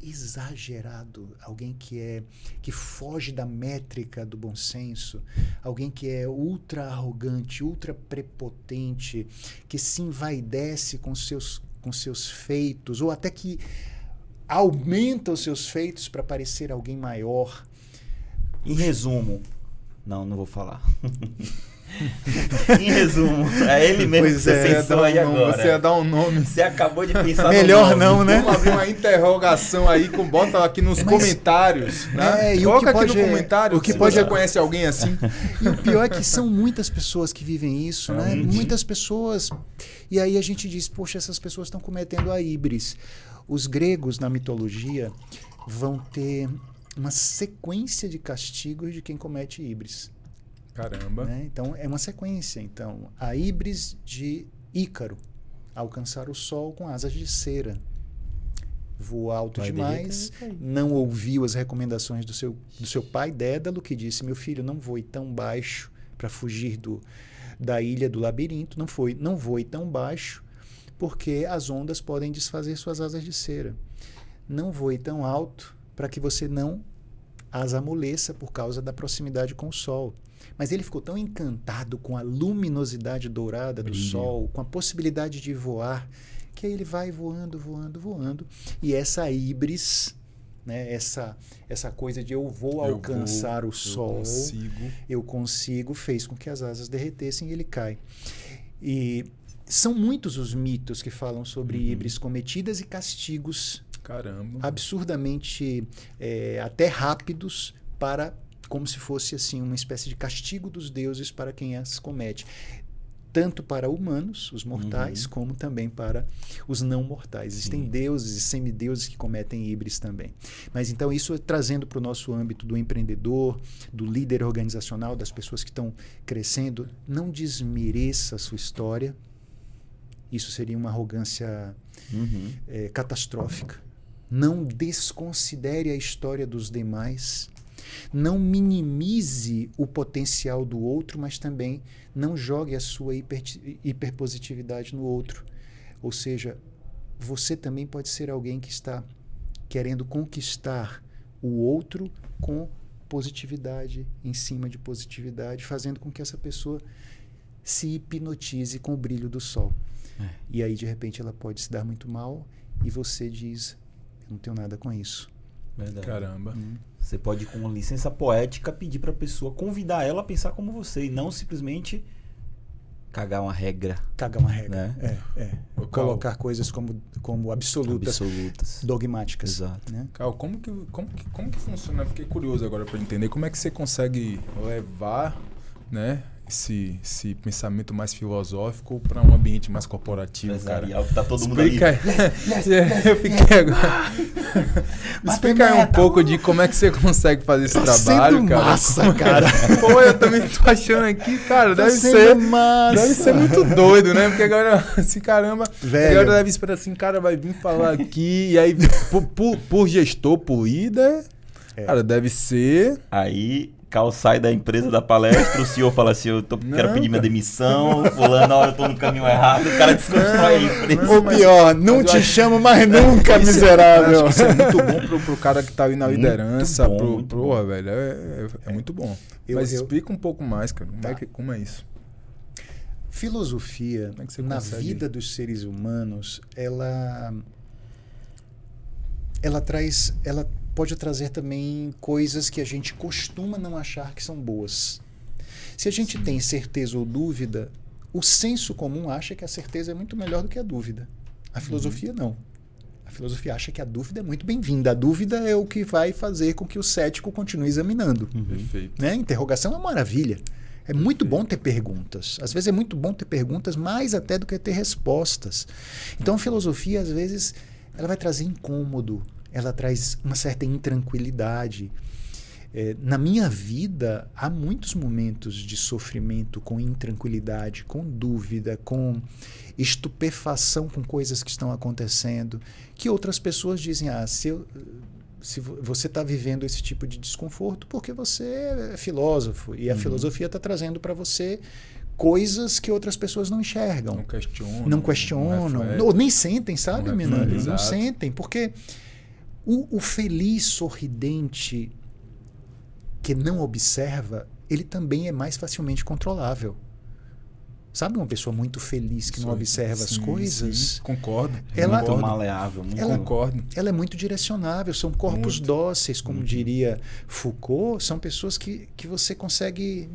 exagerado, alguém que foge da métrica do bom senso, alguém que é ultra arrogante, ultra prepotente, que se envaidece com seus feitos, ou até que aumenta os seus feitos para parecer alguém maior. Em resumo, não vou falar. Em resumo, é ele mesmo Pois que você pensou aí agora. Você ia dar um nome. Você acabou de pensar Melhor no nome. não, né? Vamos abrir uma interrogação aí, bota aqui nos comentários. Né? E o Coloca que aqui pode no comentário o que se pode você conhece alguém assim. E o pior é que são muitas pessoas que vivem isso, né? Muitas pessoas. E aí a gente diz, poxa, essas pessoas estão cometendo a híbris. Os gregos, na mitologia, vão ter uma sequência de castigos de quem comete híbris. Caramba. Né? Então, é uma sequência. Então, a híbris de Ícaro, alcançar o sol com asas de cera. Voou alto demais, não ouviu as recomendações do seu pai, Dédalo, que disse, meu filho, não voe tão baixo para fugir da ilha do labirinto. Não voe tão baixo, porque as ondas podem desfazer suas asas de cera. Não voe tão alto para que você não as amoleça por causa da proximidade com o sol. Mas ele ficou tão encantado com a luminosidade dourada do sol, com a possibilidade de voar, que aí ele vai voando, voando, voando. E essa híbris, né, essa coisa de eu vou alcançar o sol, eu consigo, fez com que as asas derretessem e ele cai. E são muitos os mitos que falam sobre híbris cometidas e castigos absurdamente até rápidos, como se fosse assim uma espécie de castigo dos deuses para quem as comete. Tanto para humanos, os mortais, como também para os não mortais. Existem deuses e semideuses que cometem híbris também. Mas então isso trazendo para o nosso âmbito do empreendedor, do líder organizacional, das pessoas que estão crescendo, não desmereça a sua história. Isso seria uma arrogância catastrófica. Não desconsidere a história dos demais. Não minimize o potencial do outro, mas também não jogue a sua hiperpositividade no outro. Ou seja, você também pode ser alguém que está querendo conquistar o outro com positividade em cima de positividade, fazendo com que essa pessoa se hipnotize com o brilho do sol. E aí, de repente, ela pode se dar muito mal e você diz, eu não tenho nada com isso. Verdade. Caramba. Você pode, com licença poética, pedir para a pessoa, convidar ela a pensar como você e não simplesmente cagar uma regra. Cagar uma regra. Né? Colocar coisas como absolutas. Dogmáticas. Exato. Né? Carl, como que funciona? Eu fiquei curioso agora para entender como é que você consegue levar, né, esse pensamento mais filosófico para um ambiente mais corporativo, empresarial, que tá todo mundo ali. Eu fiquei agora. Explica aí um pouco de como é que você consegue fazer esse trabalho, cara. Massa, cara. Pô, eu também tô achando aqui, cara, deve ser muito doido, né? Porque agora, assim, caramba, velho, agora deve esperar assim, cara, vai vir falar aqui, e aí por gestor, por líder, cara, deve ser... Aí... Carl sai da empresa da palestra, o CEO fala assim, quero pedir minha demissão, fulano, eu tô no caminho errado, o cara desconstrói a empresa. Ou pior, não te chamo mais nunca, miserável. Isso é muito bom pro cara que tá ali na liderança, velho, é muito bom. Mas explica um pouco mais, cara, como é isso? Filosofia, na vida dos seres humanos, ela pode trazer também coisas que a gente costuma não achar que são boas. Se a gente tem certeza ou dúvida, o senso comum acha que a certeza é muito melhor do que a dúvida. A filosofia não. A filosofia acha que a dúvida é muito bem-vinda. A dúvida é o que vai fazer com que o cético continue examinando. Perfeito. Né? Interrogação é uma maravilha. É muito bom ter perguntas. Às vezes é muito bom ter perguntas mais até do que ter respostas. Então a filosofia, às vezes, ela vai trazer incômodo. Ela traz uma certa intranquilidade. Na minha vida, há muitos momentos de sofrimento com intranquilidade, com dúvida, com estupefação com coisas que estão acontecendo, que outras pessoas dizem, se você está vivendo esse tipo de desconforto porque você é filósofo, e a filosofia está trazendo para você coisas que outras pessoas não enxergam. Não questionam. Ou nem sentem, sabe, Minami? Não sentem, porque... O feliz sorridente que não observa, ele também é mais facilmente controlável. Sabe uma pessoa muito feliz que não observa as coisas? Sim, concordo. Ela é muito maleável. Concordo. Ela é muito direcionável. São corpos dóceis, como diria Foucault. São pessoas que você consegue...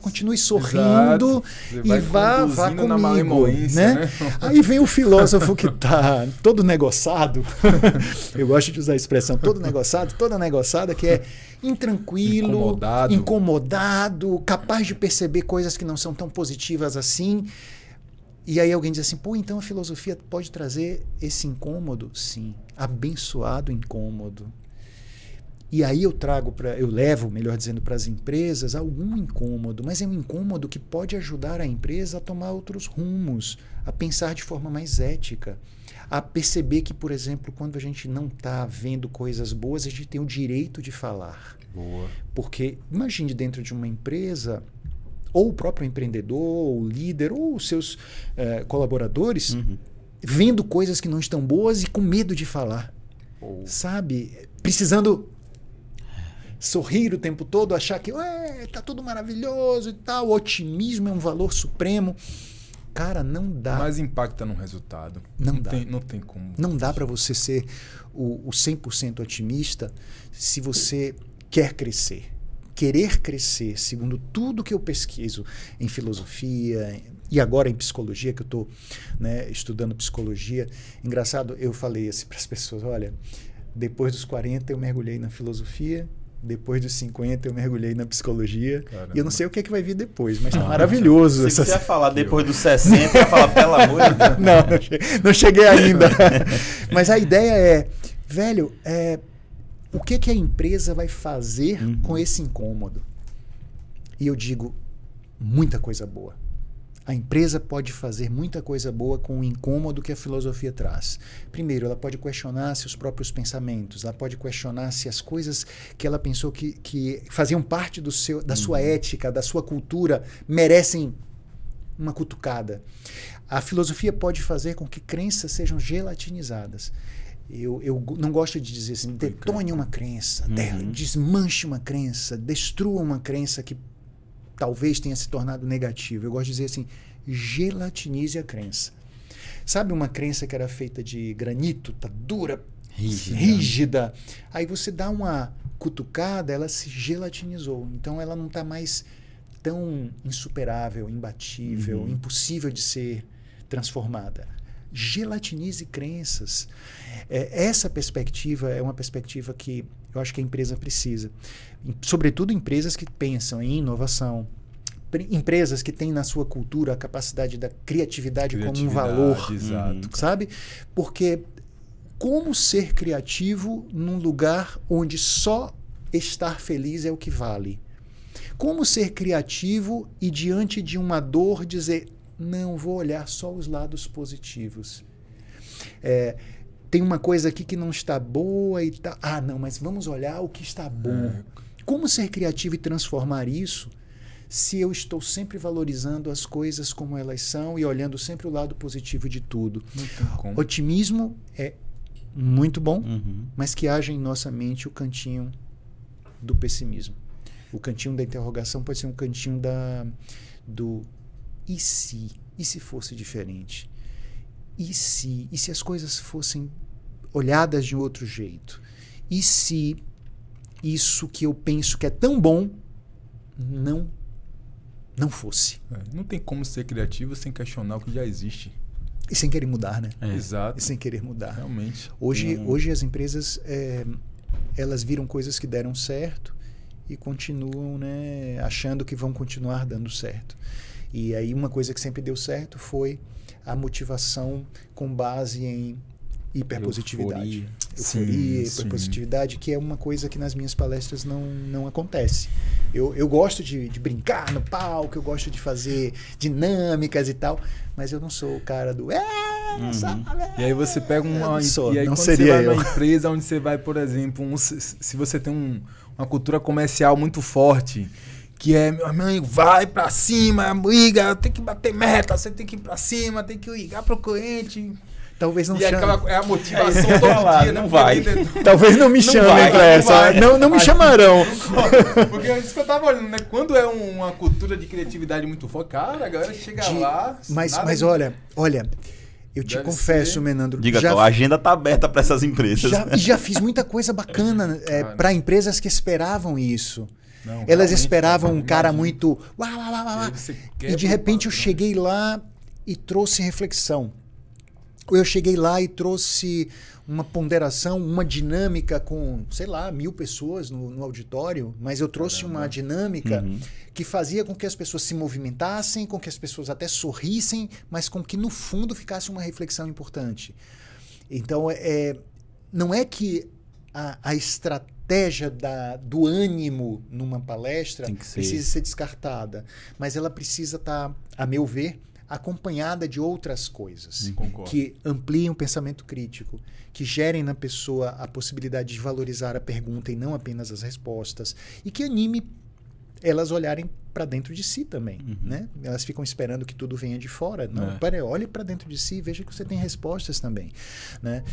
continue sorrindo e vá comigo. Né? Aí vem o filósofo que está todo negociado. Eu gosto de usar a expressão todo negociado, toda negociada, que é intranquilo, incomodado, capaz de perceber coisas que não são tão positivas assim. E aí alguém diz assim, então a filosofia pode trazer esse incômodo? Sim, abençoado incômodo. E aí eu levo, melhor dizendo, para as empresas algum incômodo, mas é um incômodo que pode ajudar a empresa a tomar outros rumos, a pensar de forma mais ética, a perceber que, por exemplo, quando a gente não está vendo coisas boas, a gente tem o direito de falar. Boa. Porque, imagine dentro de uma empresa ou o próprio empreendedor, ou o líder, ou os seus colaboradores, vendo coisas que não estão boas e com medo de falar. Sabe? Precisando sorrir o tempo todo, achar que tá tudo maravilhoso e tal. O otimismo é um valor supremo. Cara, não dá. Mas impacta no resultado. Não dá. Não tem como. Não dá para você ser o 100% otimista se você quer crescer. Querer crescer, segundo tudo que eu pesquiso em filosofia e agora em psicologia, que eu estou, né, estudando psicologia. Engraçado, eu falei assim para as pessoas, olha, depois dos 40 eu mergulhei na filosofia, depois dos 50 eu mergulhei na psicologia. Caramba. E eu não sei o que é que vai vir depois, mas tá maravilhoso. Se você ia falar depois dos 60, ia falar, pelo amor de Deus. Não cheguei ainda. Mas a ideia é, velho, o que a empresa vai fazer com esse incômodo? E eu digo, muita coisa boa. A empresa pode fazer muita coisa boa com o incômodo que a filosofia traz. Primeiro, ela pode questionar seus próprios pensamentos, ela pode questionar se as coisas que ela pensou que faziam parte da sua ética, da sua cultura, merecem uma cutucada. A filosofia pode fazer com que crenças sejam gelatinizadas. Eu não gosto de dizer assim, detone uma crença, desmanche uma crença, destrua uma crença que talvez tenha se tornado negativa. Eu gosto de dizer assim, gelatinize a crença. Sabe uma crença que era feita de granito, tá dura, rígida. Aí você dá uma cutucada, ela se gelatinizou. Então ela não está mais tão insuperável, imbatível, impossível de ser transformada. Gelatinize crenças. Essa perspectiva é uma perspectiva que eu acho que a empresa precisa. Sobretudo empresas que pensam em inovação, empresas que têm na sua cultura a capacidade da criatividade como um valor. Exato. Sabe? Porque como ser criativo num lugar onde só estar feliz é o que vale? Como ser criativo e diante de uma dor dizer, não, vou olhar só os lados positivos. Tem uma coisa aqui que não está boa e tal. Ah, não, mas vamos olhar o que está bom. Como ser criativo e transformar isso se eu estou sempre valorizando as coisas como elas são e olhando sempre o lado positivo de tudo? Não tem como. Otimismo é muito bom, mas que haja em nossa mente o cantinho do pessimismo. O cantinho da interrogação pode ser um cantinho do e se? E se fosse diferente? E se as coisas fossem olhadas de outro jeito? E se isso que eu penso que é tão bom não fosse? Não tem como ser criativo sem questionar o que já existe. E sem querer mudar, né? Exato. E sem querer mudar. Realmente. Hoje as empresas, elas viram coisas que deram certo e continuam, né, achando que vão continuar dando certo. E aí uma coisa que sempre deu certo foi a motivação com base em hiperpositividade. Euforia, hiperpositividade, que é uma coisa que nas minhas palestras não acontece. Eu gosto de brincar no palco, eu gosto de fazer dinâmicas e tal, mas eu não sou o cara do sabe? E aí você pega uma... Sou, e aí não quando seria você vai eu. numa empresa onde você vai, por exemplo, se você tem uma cultura comercial muito forte, que é, meu amigo, vai pra cima, briga, tem que bater meta, você tem que ir pra cima, tem que ligar pro cliente. Talvez não E chame. é a motivação todo dia, não né? vai. Talvez não me chamem vai, pra essa. Não me chamarão. Porque isso que eu tava olhando, né? Quando é uma cultura de criatividade muito forte, cara, a galera chega lá... Mas olha, eu te confesso, Menandro. Diga, a agenda tá aberta para essas empresas. Já fiz muita coisa bacana para empresas que esperavam isso. Não, elas esperavam um cara imagina. muito... E de repente eu cheguei lá e trouxe reflexão. Eu cheguei lá e trouxe uma ponderação, uma dinâmica com, sei lá, 1000 pessoas no auditório, mas eu trouxe uma dinâmica que fazia com que as pessoas se movimentassem, com que as pessoas até sorrissem, mas com que no fundo ficasse uma reflexão importante. Então, não é que a estratégia do ânimo numa palestra precisa ser descartada, mas ela precisa estar, a meu ver, acompanhada de outras coisas que ampliem o pensamento crítico, que gerem na pessoa a possibilidade de valorizar a pergunta e não apenas as respostas, e que anime elas olharem para dentro de si também, né? Elas ficam esperando que tudo venha de fora. Não, olhe para dentro de si e veja que você tem respostas também, né?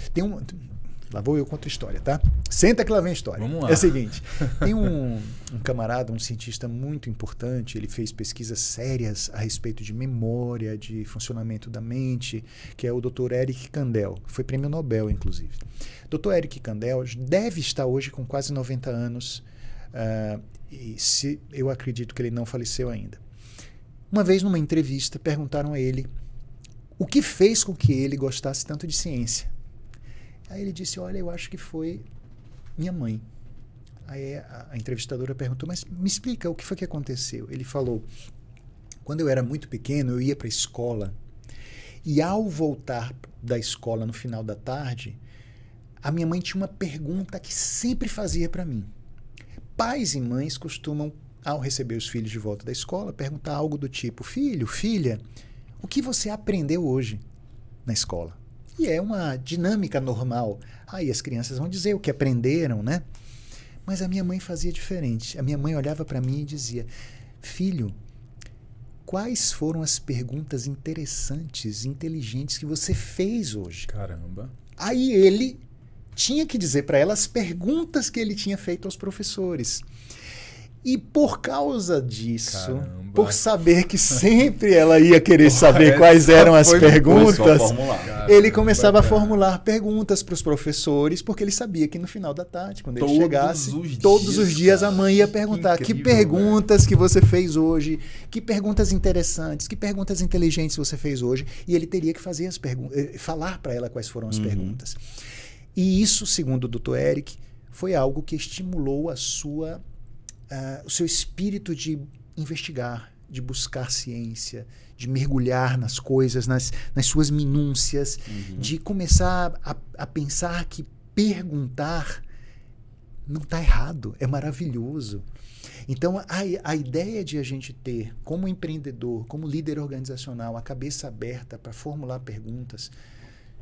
Lá vou eu contar a história, tá? Senta que lá vem a história. Vamos lá. É o seguinte, tem um camarada, um cientista muito importante, ele fez pesquisas sérias a respeito de memória, de funcionamento da mente, que é o Dr. Eric Kandel, foi prêmio Nobel, inclusive. Dr. Eric Kandel deve estar hoje com quase 90 anos, e eu acredito que ele não faleceu ainda. Uma vez, numa entrevista, perguntaram a ele o que fez com que ele gostasse tanto de ciência. Aí ele disse, olha, eu acho que foi minha mãe. Aí a entrevistadora perguntou, mas me explica o que foi que aconteceu. Ele falou, quando eu era muito pequeno, eu ia para a escola e ao voltar da escola no final da tarde, a minha mãe tinha uma pergunta que sempre fazia para mim. Pais e mães costumam, ao receber os filhos de volta da escola, perguntar algo do tipo, filho, filha, o que você aprendeu hoje na escola? E é uma dinâmica normal. Aí as crianças vão dizer o que aprenderam, né? Mas a minha mãe fazia diferente. A minha mãe olhava para mim e dizia, filho, quais foram as perguntas interessantes, inteligentes que você fez hoje? Caramba. Aí ele tinha que dizer para ela as perguntas que ele tinha feito aos professores. E por causa disso, Caramba. por saber que sempre ela ia querer saber quais eram as perguntas, ele começava a formular perguntas para os professores, porque ele sabia que no final da tarde, quando ele chegasse, todos os dias a mãe ia perguntar que perguntas que você fez hoje, que perguntas interessantes, que perguntas inteligentes você fez hoje, e ele teria que fazer as falar para ela quais foram as perguntas. E isso, segundo o Dr. Eric, foi algo que estimulou o seu espírito de investigar, de buscar ciência, de mergulhar nas coisas, nas suas minúcias, de começar a pensar que perguntar não está errado, é maravilhoso. Então, a ideia de a gente ter, como empreendedor, como líder organizacional, a cabeça aberta para formular perguntas,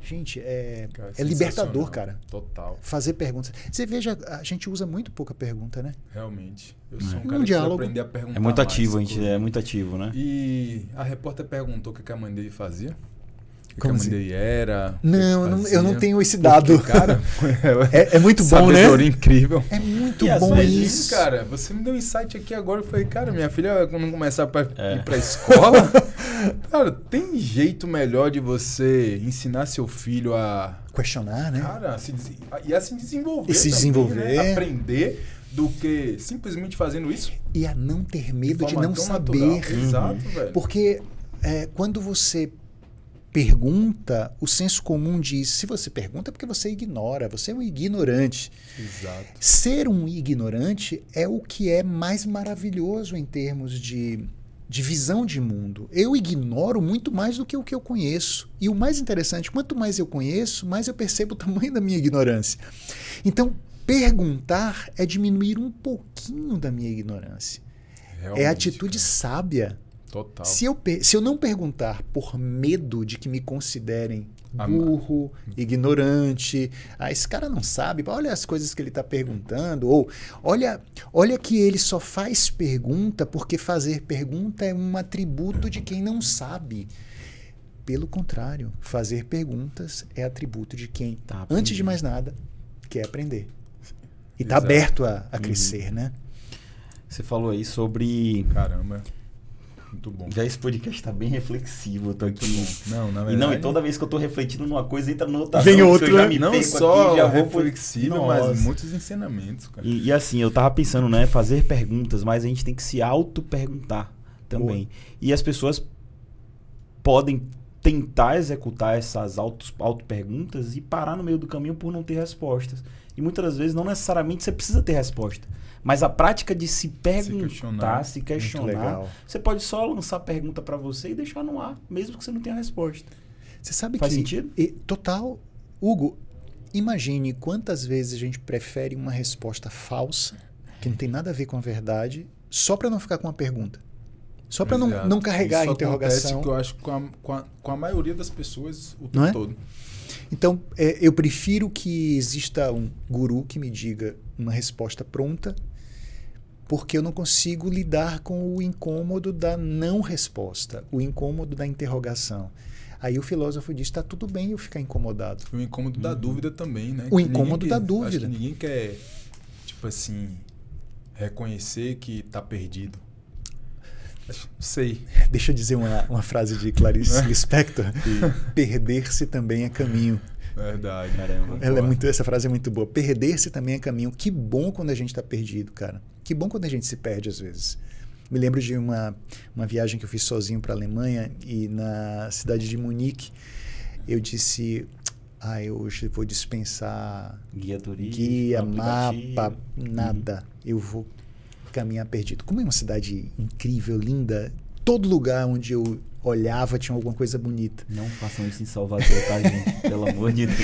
gente, é libertador, cara. Total. Fazer perguntas. Você veja, a gente usa muito pouca pergunta, né? Realmente. Eu sou um cara que precisa aprender a perguntar. É muito ativo, a gente é muito ativo, né? E a repórter perguntou o que a mãe dele fazia? O que Como a mãe assim? dele era? Não, eu não tenho esse dado. Porque, cara, é muito bom, né? Sabedoria incrível. É muito E bom às vezes, isso. Cara, você me deu um insight aqui agora. Eu falei, cara, minha filha, quando começar a ir pra escola, cara, tem jeito melhor de você ensinar seu filho a questionar, né? Cara, a se desenvolver. E se também, desenvolver. Né? Aprender do que simplesmente fazendo isso. E a não ter medo de forma não tão saber. natural. Exato, velho. Porque quando você pergunta, o senso comum diz, se você pergunta é porque você ignora, você é um ignorante. Exato. Ser um ignorante é o que é mais maravilhoso em termos de visão de mundo. Eu ignoro muito mais do que o que eu conheço. E o mais interessante, quanto mais eu conheço, mais eu percebo o tamanho da minha ignorância. Então, perguntar é diminuir um pouquinho da minha ignorância. Realmente, é atitude sábia. Total. Se eu não perguntar por medo de que me considerem burro, ignorante, esse cara não sabe, olha as coisas que ele está perguntando, ou olha que ele só faz pergunta porque fazer pergunta é um atributo de quem não sabe. Pelo contrário, fazer perguntas é atributo de quem, antes de mais nada, quer aprender. E está aberto a crescer, né? Você falou aí sobre... Caramba. Muito bom. Já esse podcast tá bem reflexivo, eu tô aqui. Não, na verdade... E toda vez que eu tô refletindo numa coisa, entra no outra. Vem outra. Eu já me não perco só aqui, já vou reflexivo, mas muitos ensinamentos, cara. E assim, eu tava pensando, né, fazer perguntas, mas a gente tem que se auto-perguntar também. Boa. E as pessoas podem tentar executar essas auto-perguntas e parar no meio do caminho por não ter respostas. E muitas das vezes não necessariamente você precisa ter resposta. Mas a prática de se perguntar, se questionar, você pode só lançar a pergunta para você e deixar no ar, mesmo que você não tenha resposta. Você sabe Faz sentido? Total. Hugo, imagine quantas vezes a gente prefere uma resposta falsa, que não tem nada a ver com a verdade, só para não ficar com uma pergunta. Só para não carregar isso a interrogação. Acontece que eu acho com a maioria das pessoas o tempo todo. Então, eu prefiro que exista um guru que me diga uma resposta pronta, porque eu não consigo lidar com o incômodo da não resposta, o incômodo da interrogação. Aí o filósofo diz, está tudo bem eu ficar incomodado. O incômodo da dúvida também, né? O incômodo da dúvida. Acho que ninguém quer, tipo assim, reconhecer que está perdido. Não sei. Deixa eu dizer uma frase de Clarice Lispector. Perder-se também é caminho. Verdade. Caramba. Essa frase é muito boa. Perder-se também é caminho. Que bom quando a gente está perdido, cara. Que bom quando a gente se perde às vezes. Me lembro de uma viagem que eu fiz sozinho para a Alemanha e na cidade de Munique eu disse, eu hoje vou dispensar guia, mapa, nada. Eu vou caminhar perdido. Como é uma cidade incrível, linda, todo lugar onde eu olhava tinha alguma coisa bonita. Não façam isso em Salvador, tá, gente? Pelo amor de Deus.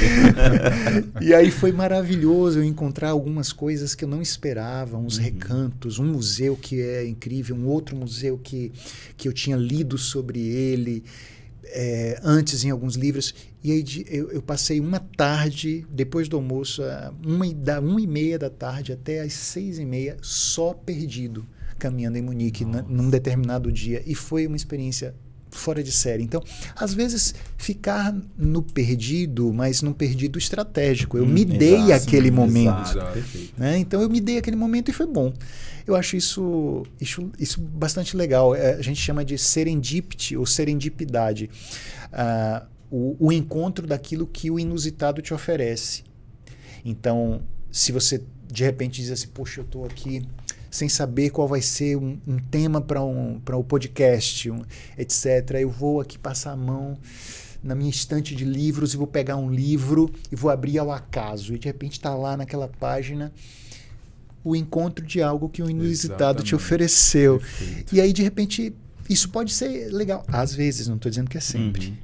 E aí foi maravilhoso eu encontrar algumas coisas que eu não esperava, uns recantos, um museu que é incrível, um outro museu que eu tinha lido sobre ele antes em alguns livros. E aí eu passei uma tarde, depois do almoço, da 1h30 da tarde até as 6h30, só perdido, caminhando em Munique, num determinado dia. E foi uma experiência fora de série. Então, às vezes, ficar no perdido, mas num perdido estratégico. Eu me dei aquele momento. Né? Então, eu me dei aquele momento e foi bom. Eu acho isso bastante legal. A gente chama de serendipity ou serendipidade. O encontro daquilo que o inusitado te oferece. Então, se você, de repente, diz assim, poxa, eu estou aqui sem saber qual vai ser um tema para o podcast, etc. Eu vou aqui passar a mão na minha estante de livros e vou pegar um livro e vou abrir ao acaso. E de repente está lá naquela página o encontro de algo que o inusitado te ofereceu. Perfeito. E aí, de repente, isso pode ser legal. Às vezes, não estou dizendo que é sempre.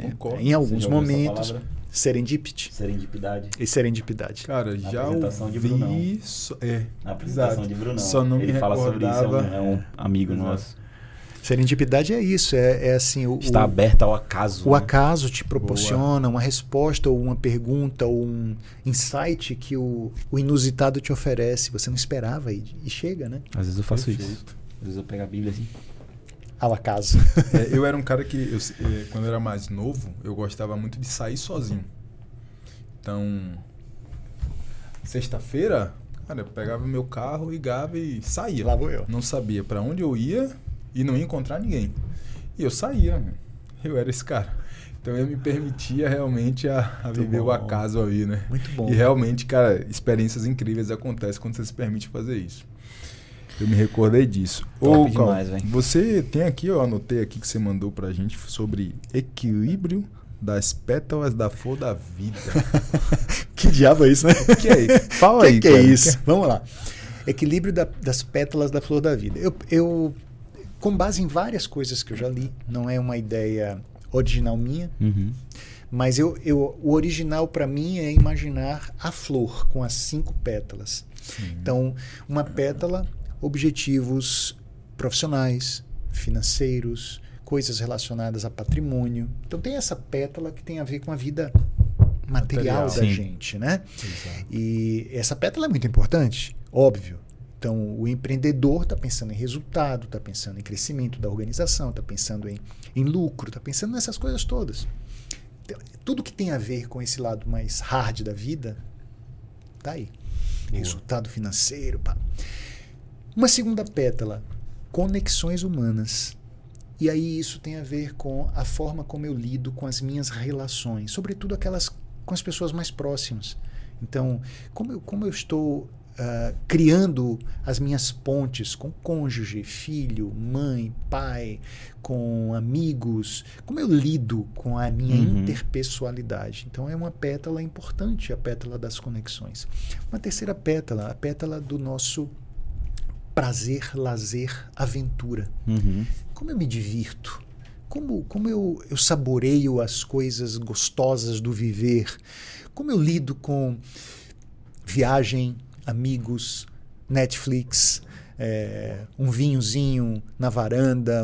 Concordo. Em alguns momentos... Serendipity. Serendipidade. E serendipidade. Cara, na já apresentação ouvi... de Brunão. Na apresentação de Brunão. Só não Ele me fala sobre isso, é um amigo nosso. Serendipidade é isso, é assim... Está aberto ao acaso. O acaso te proporciona uma resposta ou uma pergunta ou um insight que o inusitado te oferece. Você não esperava e chega, né? Às vezes eu faço isso. Às vezes eu pego a Bíblia assim. Ao acaso. Eu era um cara que, quando eu era mais novo, eu gostava muito de sair sozinho. Então, sexta-feira, cara, eu pegava meu carro, ligava e saía. Lá vou eu. Não sabia para onde eu ia e não ia encontrar ninguém. E eu saía, eu era esse cara. Então eu me permitia realmente a viver o acaso ali, né? Muito bom. E realmente, cara, experiências incríveis acontecem quando você se permite fazer isso. Eu me recordei disso. Top demais, velho. Você tem aqui, eu anotei aqui que você mandou pra gente sobre equilíbrio das pétalas da flor da vida. Que diabo é isso, né? O que é isso? Fala aí, que é isso? Vamos lá. Equilíbrio das pétalas da flor da vida. Eu, com base em várias coisas que eu já li, não é uma ideia original minha, mas o original para mim é imaginar a flor com as 5 pétalas. Sim. Então, uma pétala, objetivos profissionais, financeiros, coisas relacionadas a patrimônio. Então tem essa pétala que tem a ver com a vida material da gente, né? Exato. E essa pétala é muito importante, óbvio. Então o empreendedor está pensando em resultado, está pensando em crescimento da organização, está pensando em lucro, está pensando nessas coisas todas. Então, tudo que tem a ver com esse lado mais hard da vida, tá aí. Boa. Resultado financeiro, pá. Uma segunda pétala, conexões humanas. E aí isso tem a ver com a forma como eu lido com as minhas relações, sobretudo aquelas com as pessoas mais próximas. Então, como eu estou criando as minhas pontes com cônjuge, filho, mãe, pai, com amigos, como eu lido com a minha interpessoalidade. Então é uma pétala importante, a pétala das conexões. Uma terceira pétala, a pétala do nosso prazer, lazer, aventura. Como eu me divirto? Como eu saboreio as coisas gostosas do viver? Como eu lido com viagem, amigos, Netflix, um vinhozinho na varanda,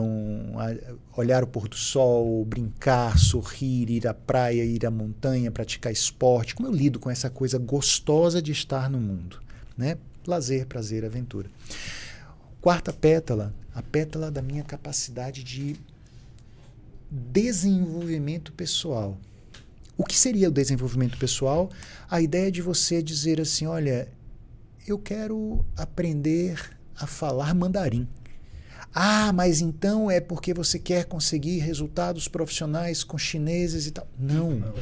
olhar o pôr do sol, brincar, sorrir, ir à praia, ir à montanha, praticar esporte? Como eu lido com essa coisa gostosa de estar no mundo? Né? lazer, prazer, aventura. Quarta pétala, a pétala da minha capacidade de desenvolvimento pessoal. O que seria o desenvolvimento pessoal? A ideia de você dizer assim, olha, eu quero aprender a falar mandarim. Ah, mas então é porque você quer conseguir resultados profissionais com chineses e tal. Não,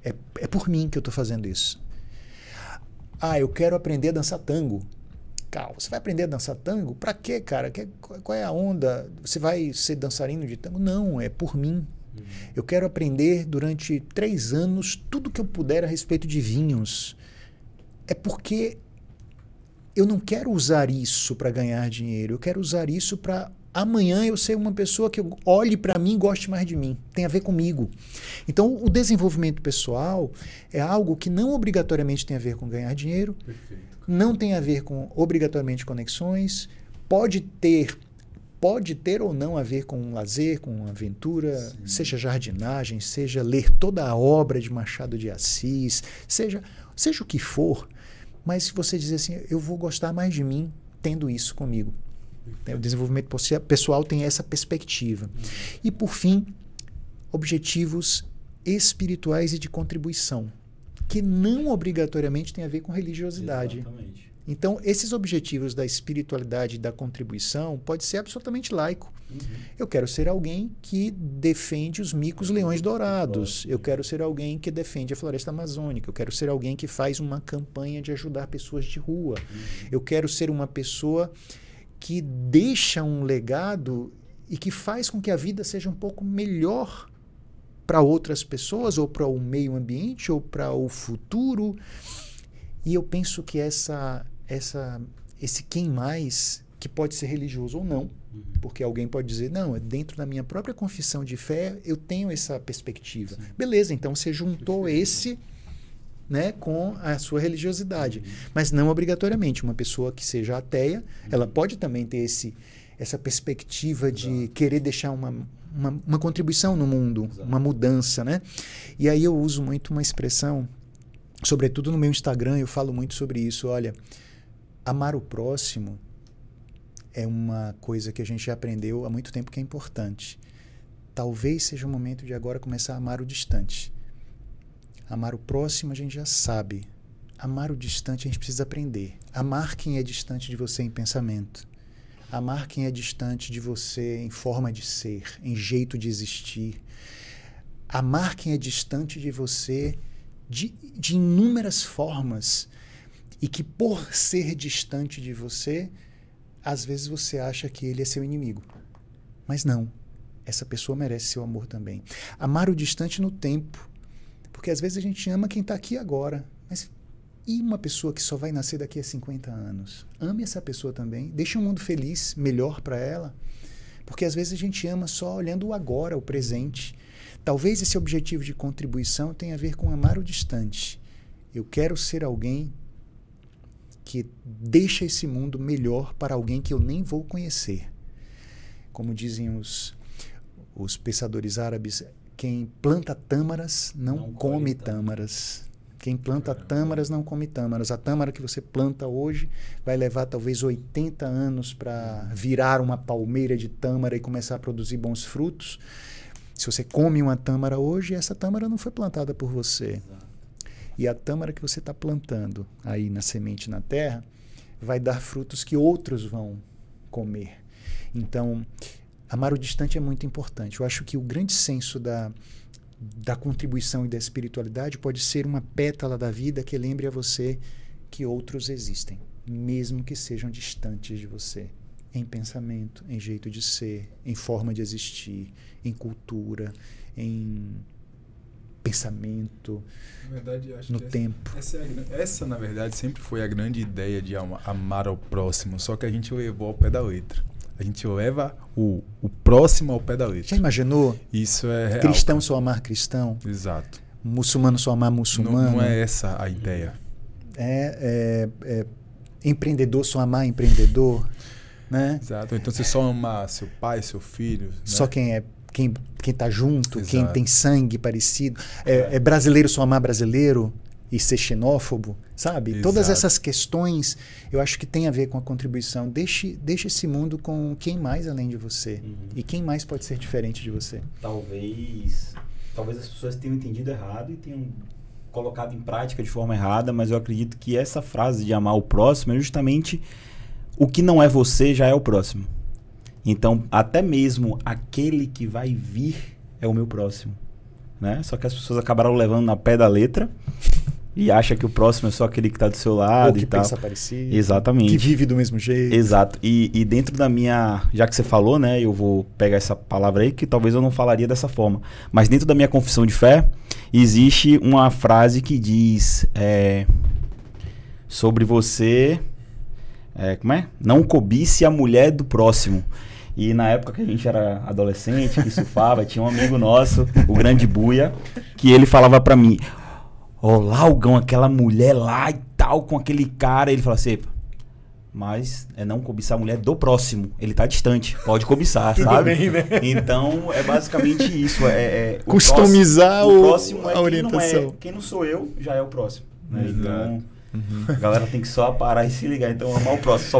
é por mim que eu estou fazendo isso. Ah, eu quero aprender a dançar tango. Calma, você vai aprender a dançar tango? Pra quê, cara? Qual é a onda? Você vai ser dançarino de tango? Não, é por mim. Eu quero aprender durante 3 anos tudo que eu puder a respeito de vinhos. É porque eu não quero usar isso para ganhar dinheiro. Eu quero usar isso para amanhã eu ser uma pessoa que olhe para mim e goste mais de mim. Tem a ver comigo. Então, o desenvolvimento pessoal é algo que não obrigatoriamente tem a ver com ganhar dinheiro. Perfeito. Não tem a ver com obrigatoriamente conexões. Pode ter ou não a ver com lazer, com aventura, sim, seja jardinagem, seja ler toda a obra de Machado de Assis, seja o que for, mas se você dizer assim, eu vou gostar mais de mim tendo isso comigo. O desenvolvimento pessoal tem essa perspectiva. E, por fim, objetivos espirituais e de contribuição, que não obrigatoriamente tem a ver com religiosidade. Exatamente. Então, esses objetivos da espiritualidade e da contribuição pode ser absolutamente laico. Eu quero ser alguém que defende os micos leões dourados. Eu quero ser alguém que defende a floresta amazônica. Eu quero ser alguém que faz uma campanha de ajudar pessoas de rua. Eu quero ser uma pessoa que deixa um legado e que faz com que a vida seja um pouco melhor para outras pessoas, ou para o meio ambiente, ou para o futuro. E eu penso que esse quem mais, que pode ser religioso ou não, porque alguém pode dizer, não, dentro da minha própria confissão de fé, eu tenho essa perspectiva. Sim. Beleza, então você juntou esse, né, com a sua religiosidade. Mas não obrigatoriamente. Uma pessoa que seja ateia, ela pode também ter essa perspectiva de querer deixar uma contribuição no mundo, uma mudança, né? E aí eu uso muito uma expressão, sobretudo no meu Instagram, eu falo muito sobre isso. Olha, amar o próximo é uma coisa que a gente já aprendeu há muito tempo que é importante. Talvez seja o momento de agora começar a amar o distante. Amar o próximo a gente já sabe. Amar o distante a gente precisa aprender. Amar quem é distante de você em pensamento. Amar quem é distante de você em forma de ser, em jeito de existir. Amar quem é distante de você de inúmeras formas. E que por ser distante de você, às vezes você acha que ele é seu inimigo. Mas não. Essa pessoa merece seu amor também. Amar o distante no tempo. Porque às vezes a gente ama quem está aqui agora. Mas e uma pessoa que só vai nascer daqui a 50 anos? Ame essa pessoa também. Deixe um mundo feliz, melhor para ela. Porque às vezes a gente ama só olhando o agora, o presente. Talvez esse objetivo de contribuição tenha a ver com amar o distante. Eu quero ser alguém que deixa esse mundo melhor para alguém que eu nem vou conhecer. Como dizem os pensadores árabes, quem planta tâmaras não come tâmaras. Quem planta tâmaras não come tâmaras. A tâmara que você planta hoje vai levar talvez 80 anos para virar uma palmeira de tâmara e começar a produzir bons frutos. Se você come uma tâmara hoje, essa tâmara não foi plantada por você. Exato. E a tâmara que você está plantando aí na semente na terra vai dar frutos que outros vão comer. Então, amar o distante é muito importante. Eu acho que o grande senso da contribuição e da espiritualidade pode ser uma pétala da vida que lembre a você que outros existem, mesmo que sejam distantes de você, em pensamento, em jeito de ser, em forma de existir, em cultura, em pensamento, na verdade, acho no que tempo. Essa, na verdade, sempre foi a grande ideia de amar ao próximo, só que a gente levou ao pé da letra. A gente leva o próximo ao pé da letra. Já imaginou? Isso é real. Cristão só amar cristão. Exato. Muçulmano só amar muçulmano. Não é essa a ideia. Empreendedor só amar empreendedor. Né? Exato. Então você só amar seu pai, seu filho. Só né? Quem tá junto, Exato. quem tem sangue parecido. É brasileiro só amar brasileiro. e ser xenófobo, sabe? Exato. Todas essas questões eu acho que tem a ver com a contribuição. Deixe esse mundo com quem mais além de você. E quem mais pode ser diferente de você. Talvez as pessoas tenham entendido errado e tenham colocado em prática de forma errada, mas eu acredito que essa frase de amar o próximo é justamente o que não é você já é o próximo. Então, até mesmo aquele que vai vir é o meu próximo, né? Só que as pessoas acabaram levando na pé da letra e acham que o próximo é só aquele que está do seu lado. Ou que e tal. pensa parecido. Exatamente. Que vive do mesmo jeito. Exato. E dentro da minha... Já que você falou, né? Eu vou pegar essa palavra aí, que talvez eu não falaria dessa forma. Mas dentro da minha confissão de fé, existe uma frase que diz... sobre você... como é? Não cobice a mulher do próximo. E na época que a gente era adolescente, que surfava, tinha um amigo nosso, o grande Buia, que ele falava pra mim... Olá, Algão, aquela mulher lá e tal, com aquele cara. Ele fala assim, mas é não cobiçar a mulher do próximo. Ele tá distante, pode cobiçar, sabe? Bem, né? Então, é basicamente isso. Customizar o próximo a orientação. Quem não sou eu, já é o próximo. Né? Então, a galera tem que só parar e se ligar. Então, amar o próximo.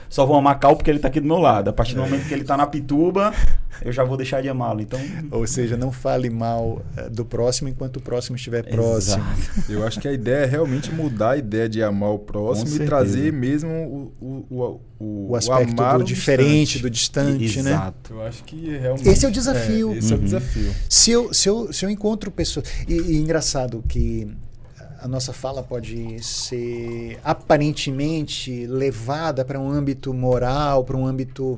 Só vou amar Cal porque ele tá aqui do meu lado. A partir do momento que ele tá na pituba, eu já vou deixar de amá-lo. Então... Ou seja, não fale mal do próximo enquanto o próximo estiver próximo. Eu acho que a ideia é realmente mudar a ideia de amar o próximo e trazer mesmo o aspecto amar do diferente, do distante, né? Exato. Eu acho que realmente... Esse é o desafio. Esse é o desafio. Se eu encontro pessoas... E engraçado que a nossa fala pode ser aparentemente levada para um âmbito moral, para um âmbito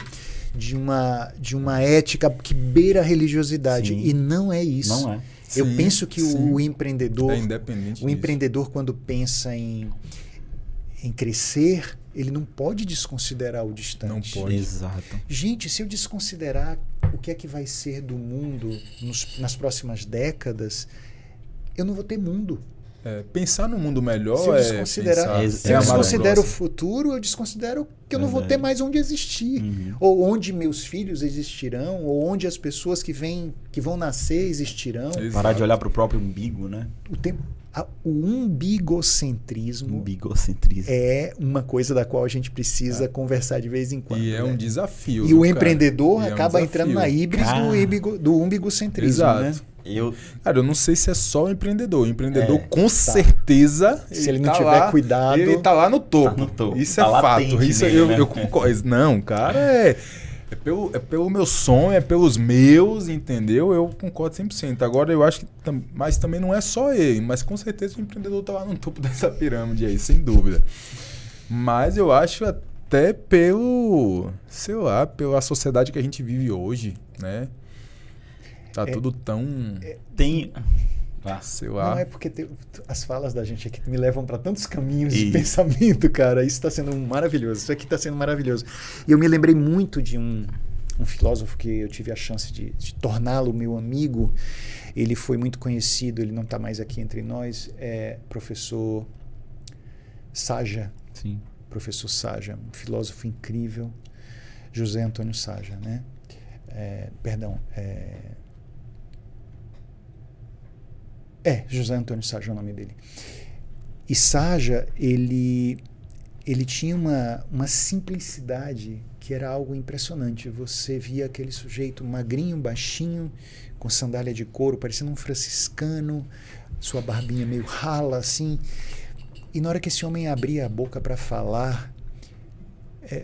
de uma ética que beira a religiosidade. Sim. E não é isso. Não é. Eu Sim, penso que o empreendedor... É independente O empreendedor, quando pensa em crescer, ele não pode desconsiderar o distante. Não pode. Exato. Gente, se eu desconsiderar o que é que vai ser do mundo nas próximas décadas, eu não vou ter mundo. Pensar no mundo melhor se eu desconsiderar, se eu desconsidero o futuro, eu desconsidero que eu não vou ter mais onde existir. Ou onde meus filhos existirão, ou onde as pessoas que vão nascer existirão. Exato. Parar de olhar para o próprio umbigo, né? O umbigocentrismo é uma coisa da qual a gente precisa conversar de vez em quando. E é um desafio. E o empreendedor acaba entrando na híbris do umbigocentrismo. Exato. Né? Cara, eu não sei se é só o empreendedor. O empreendedor, com certeza, se ele não tiver cuidado, ele tá lá no topo. Tá no topo. Isso Tá é fato. latente Isso nele, né? eu concordo. Não, cara, é pelo meu sonho, é pelos meus, entendeu? Eu concordo 100%. Agora, eu acho que... Mas também não é só ele. Mas com certeza o empreendedor tá lá no topo dessa pirâmide aí, sem dúvida. Mas eu acho até pela sociedade que a gente vive hoje, né? Tá tudo tão... sei lá. Não é porque as falas da gente aqui me levam para tantos caminhos de pensamento, cara. Isso está sendo maravilhoso. Isso aqui está sendo maravilhoso. E eu me lembrei muito de um filósofo que eu tive a chance de torná-lo meu amigo. Ele foi muito conhecido, ele não está mais aqui entre nós. É professor Saja. Sim. Professor Saja, um filósofo incrível. José Antônio Saja, né? José Antônio Saja é o nome dele. E Saja, ele tinha uma simplicidade que era algo impressionante. Você via aquele sujeito magrinho, baixinho, com sandália de couro, parecendo um franciscano, sua barbinha meio rala, assim. E na hora que esse homem abria a boca para falar,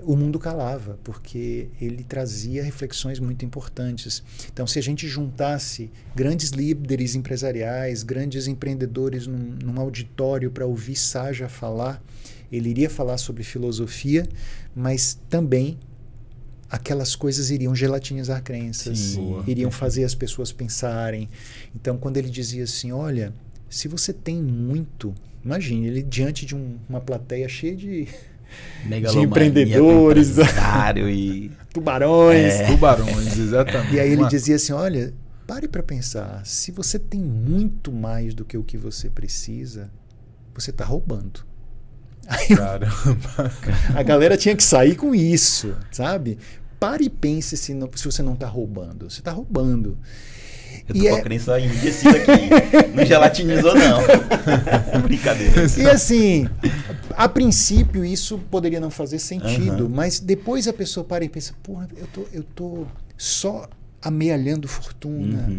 o mundo calava, porque ele trazia reflexões muito importantes. Então, se a gente juntasse grandes líderes empresariais, grandes empreendedores num auditório para ouvir Saja falar, ele iria falar sobre filosofia, mas também aquelas coisas iriam gelatinizar crenças, iriam fazer as pessoas pensarem. Então, quando ele dizia assim, olha, se você tem muito... Imagine, ele diante de uma plateia cheia de empreendedores, e tubarões, exatamente. E aí ele dizia assim, olha, pare para pensar, se você tem muito mais do que o que você precisa, você está roubando. Aí, caramba. A galera tinha que sair com isso, sabe? Pare e pense se você não está roubando. Você está roubando. Eu tô com a crença enrijecida aqui. Não gelatinizou, não. Brincadeira. E assim, a princípio isso poderia não fazer sentido, mas depois a pessoa para e pensa, porra, eu tô só amealhando fortuna,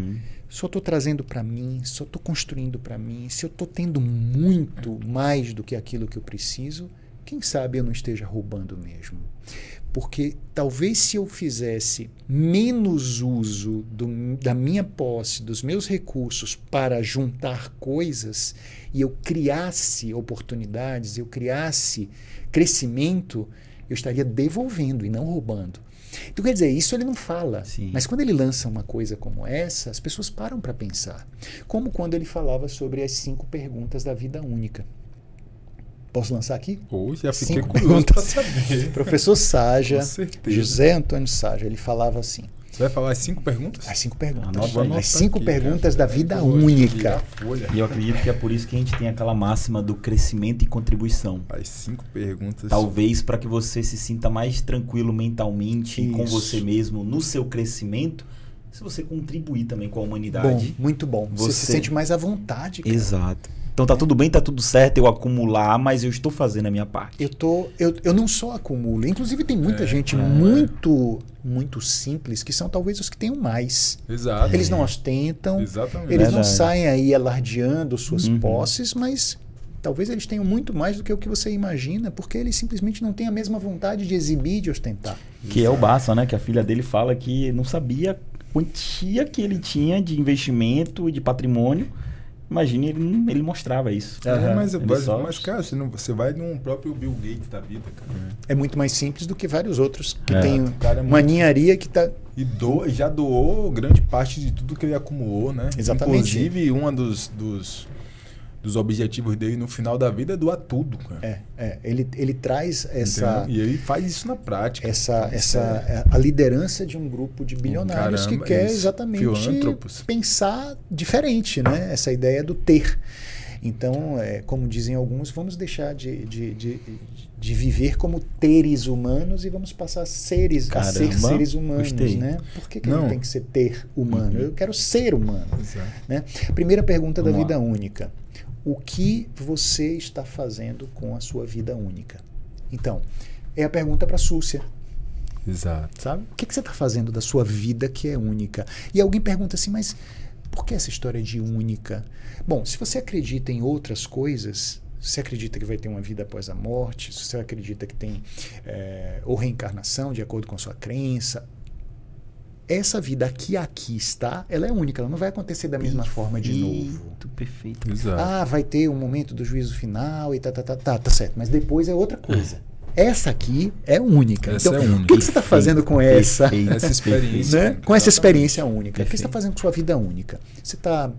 só estou trazendo para mim, só estou construindo para mim. Se eu estou tendo muito mais do que aquilo que eu preciso, quem sabe eu não esteja roubando mesmo. Porque talvez se eu fizesse menos uso da minha posse, dos meus recursos para juntar coisas, e eu criasse oportunidades, eu criasse crescimento, eu estaria devolvendo e não roubando. Então, quer dizer, isso ele não fala. Sim. Mas quando ele lança uma coisa como essa, as pessoas param para pensar. Como quando ele falava sobre as 5 perguntas da vida única. Posso lançar aqui? Já fiquei 5 curioso para perguntas. saber. Professor Saja, Com certeza. José Antônio Saja, ele falava assim. Você vai falar as 5 perguntas? As 5 perguntas. Anota aí. As 5 aqui, perguntas cara. da vida Eu vou única. virar a folha. E eu acredito que é por isso que a gente tem aquela máxima do crescimento e contribuição. As 5 perguntas. Talvez para que você se sinta mais tranquilo mentalmente com Isso. você mesmo no seu crescimento, se você contribuir também com a Bom, humanidade. muito bom. Você se sente mais à vontade. Cara. Exato. Então tá tudo bem, tá tudo certo eu acumular, mas eu estou fazendo a minha parte. Eu não só acumulo. Inclusive tem muita gente muito simples que são talvez os que tenham mais. Exato. Eles não ostentam. Exatamente. Eles não Verdade. saem aí alardeando suas posses, mas talvez eles tenham muito mais do que o que você imagina, porque eles simplesmente não têm a mesma vontade de exibir, de ostentar. Que é o Bassa, né? Que a filha dele fala que não sabia a quantia que ele tinha de investimento e de patrimônio. Imagine, ele mostrava isso. Mas, cara, você vai num próprio Bill Gates da vida, cara. É muito mais simples do que vários outros que É. têm Cara, é uma muito- ninharia que está... E já doou grande parte de tudo que ele acumulou, né? Exatamente. Inclusive, um dos objetivos dele no final da vida é doar tudo, cara. Ele traz essa... Entendeu? E ele faz isso na prática. a liderança de um grupo de bilionários Caramba, que quer isso. exatamente Filântropos. pensar diferente, né? Essa ideia do ter. Então, como dizem alguns, vamos deixar de viver como teres humanos e vamos passar a ser seres humanos, gostei. né? Por que Não. ele tem que ser ter humano? Eu quero ser humano. Exato. Né? Primeira pergunta da Vamos vida lá. única. O que você está fazendo com a sua vida única? Então, é a pergunta para a Súcia. Exato. Sabe? O que você está fazendo da sua vida que é única? E alguém pergunta assim, mas por que essa história de única? Bom, se você acredita em outras coisas, se você acredita que vai ter uma vida após a morte, se você acredita que tem ou reencarnação, de acordo com a sua crença, essa vida aqui está, ela é única, ela não vai acontecer da mesma forma de novo. Perfeito. Exato. Vai ter um momento do juízo final e tá certo, mas depois é outra coisa. Essa aqui é única. Essa então, é única. o que você está fazendo com essa? Essa experiência. Né? Com essa experiência única. O que você está Perfeito. fazendo com sua vida única? Você está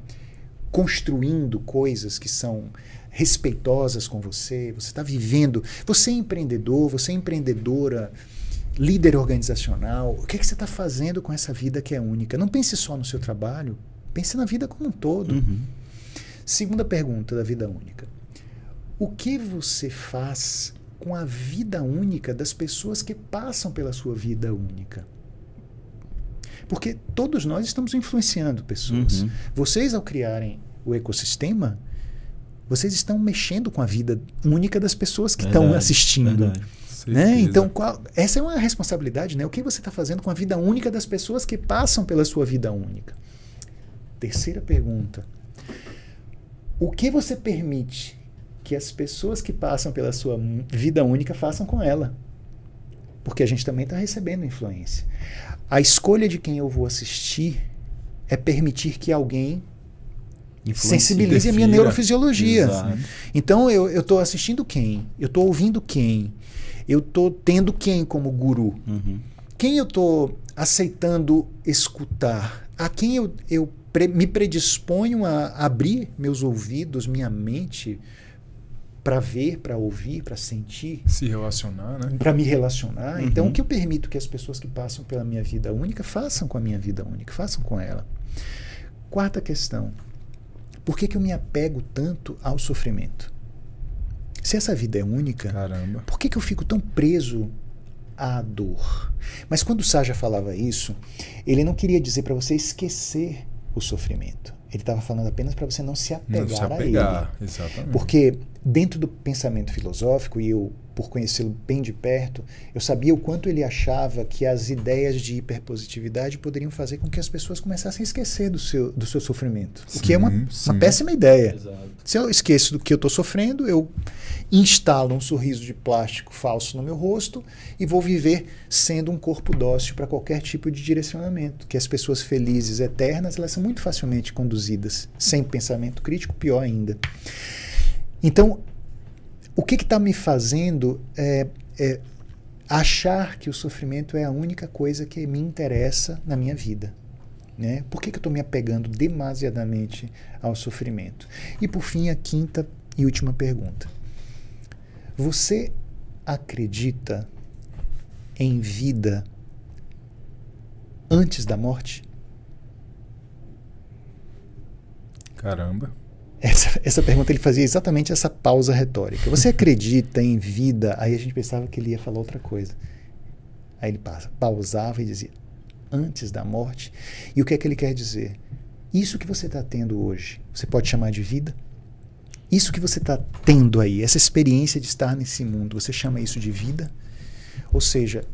construindo coisas que são respeitosas com você, você está vivendo, você é empreendedor, você é empreendedora, líder organizacional, o que você está fazendo com essa vida que é única? Não pense só no seu trabalho, pense na vida como um todo. Segunda pergunta da vida única. O que você faz com a vida única das pessoas que passam pela sua vida única? Porque todos nós estamos influenciando pessoas. Vocês, ao criarem o ecossistema, vocês estão mexendo com a vida única das pessoas que estão assistindo. Verdade. Né? Então, essa é uma responsabilidade, né? O que você está fazendo com a vida única das pessoas que passam pela sua vida única? Terceira pergunta. O que você permite que as pessoas que passam pela sua vida única façam com ela? Porque a gente também está recebendo influência. A escolha de quem eu vou assistir é permitir que alguém sensibilize a minha neurofisiologia. Exato. Então, eu estou assistindo quem? Eu estou ouvindo quem? Eu estou tendo quem como guru? Quem eu estou aceitando escutar? A quem eu me predisponho a abrir meus ouvidos, minha mente, para ver, para ouvir, para sentir? Se relacionar, né? Para me relacionar. Então, o que eu permito que as pessoas que passam pela minha vida única façam com a minha vida única? Façam com ela. Quarta questão. Por que eu me apego tanto ao sofrimento? Se essa vida é única, Caramba. por que eu fico tão preso à dor? Mas quando o Saja falava isso, ele não queria dizer para você esquecer o sofrimento. Ele estava falando apenas para você não se apegar, Não se a apegar, ele. exatamente. Porque dentro do pensamento filosófico, e eu, por conhecê-lo bem de perto, eu sabia o quanto ele achava que as ideias de hiperpositividade poderiam fazer com que as pessoas começassem a esquecer do seu sofrimento. Sim, o que é uma sim. péssima ideia. Exato. Se eu esqueço do que eu estou sofrendo, eu instalo um sorriso de plástico falso no meu rosto e vou viver sendo um corpo dócil para qualquer tipo de direcionamento. Que as pessoas felizes, eternas, elas são muito facilmente conduzidas. Sem pensamento crítico, pior ainda. Então, o que está me fazendo é achar que o sofrimento é a única coisa que me interessa na minha vida. Né? Por que eu estou me apegando demasiadamente ao sofrimento? E por fim, a quinta e última pergunta. Você acredita em vida antes da morte? Caramba. Essa pergunta ele fazia exatamente essa pausa retórica. Você acredita em vida? Aí a gente pensava que ele ia falar outra coisa. Aí ele pausava e dizia, antes da morte. E o que é que ele quer dizer? Isso que você está tendo hoje, você pode chamar de vida? Isso que você está tendo aí, essa experiência de estar nesse mundo, você chama isso de vida? Ou seja,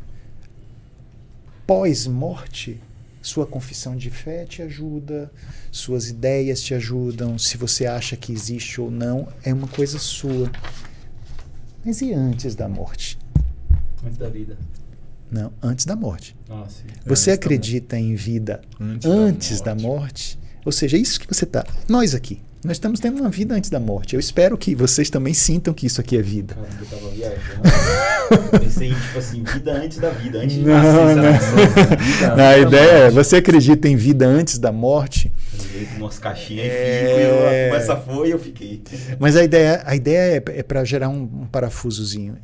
pós-morte, sua confissão de fé te ajuda, suas ideias te ajudam, se você acha que existe ou não, é uma coisa sua. Mas e antes da morte? Antes da vida. Não, antes da morte. Ah, sim. Você Antes acredita em vida Antes da morte? Ou seja, isso que você está... Nós aqui, nós estamos tendo uma vida antes da morte. Eu espero que vocês também sintam que isso aqui é vida. Caramba, eu tava viajando. Pensei em, tipo assim, vida antes da vida. Antes de nascer, sabe? A ideia é, você acredita em vida antes da morte? Umas caixinhas e fico, essa foi e eu fiquei. Mas a ideia é para gerar um parafusozinho,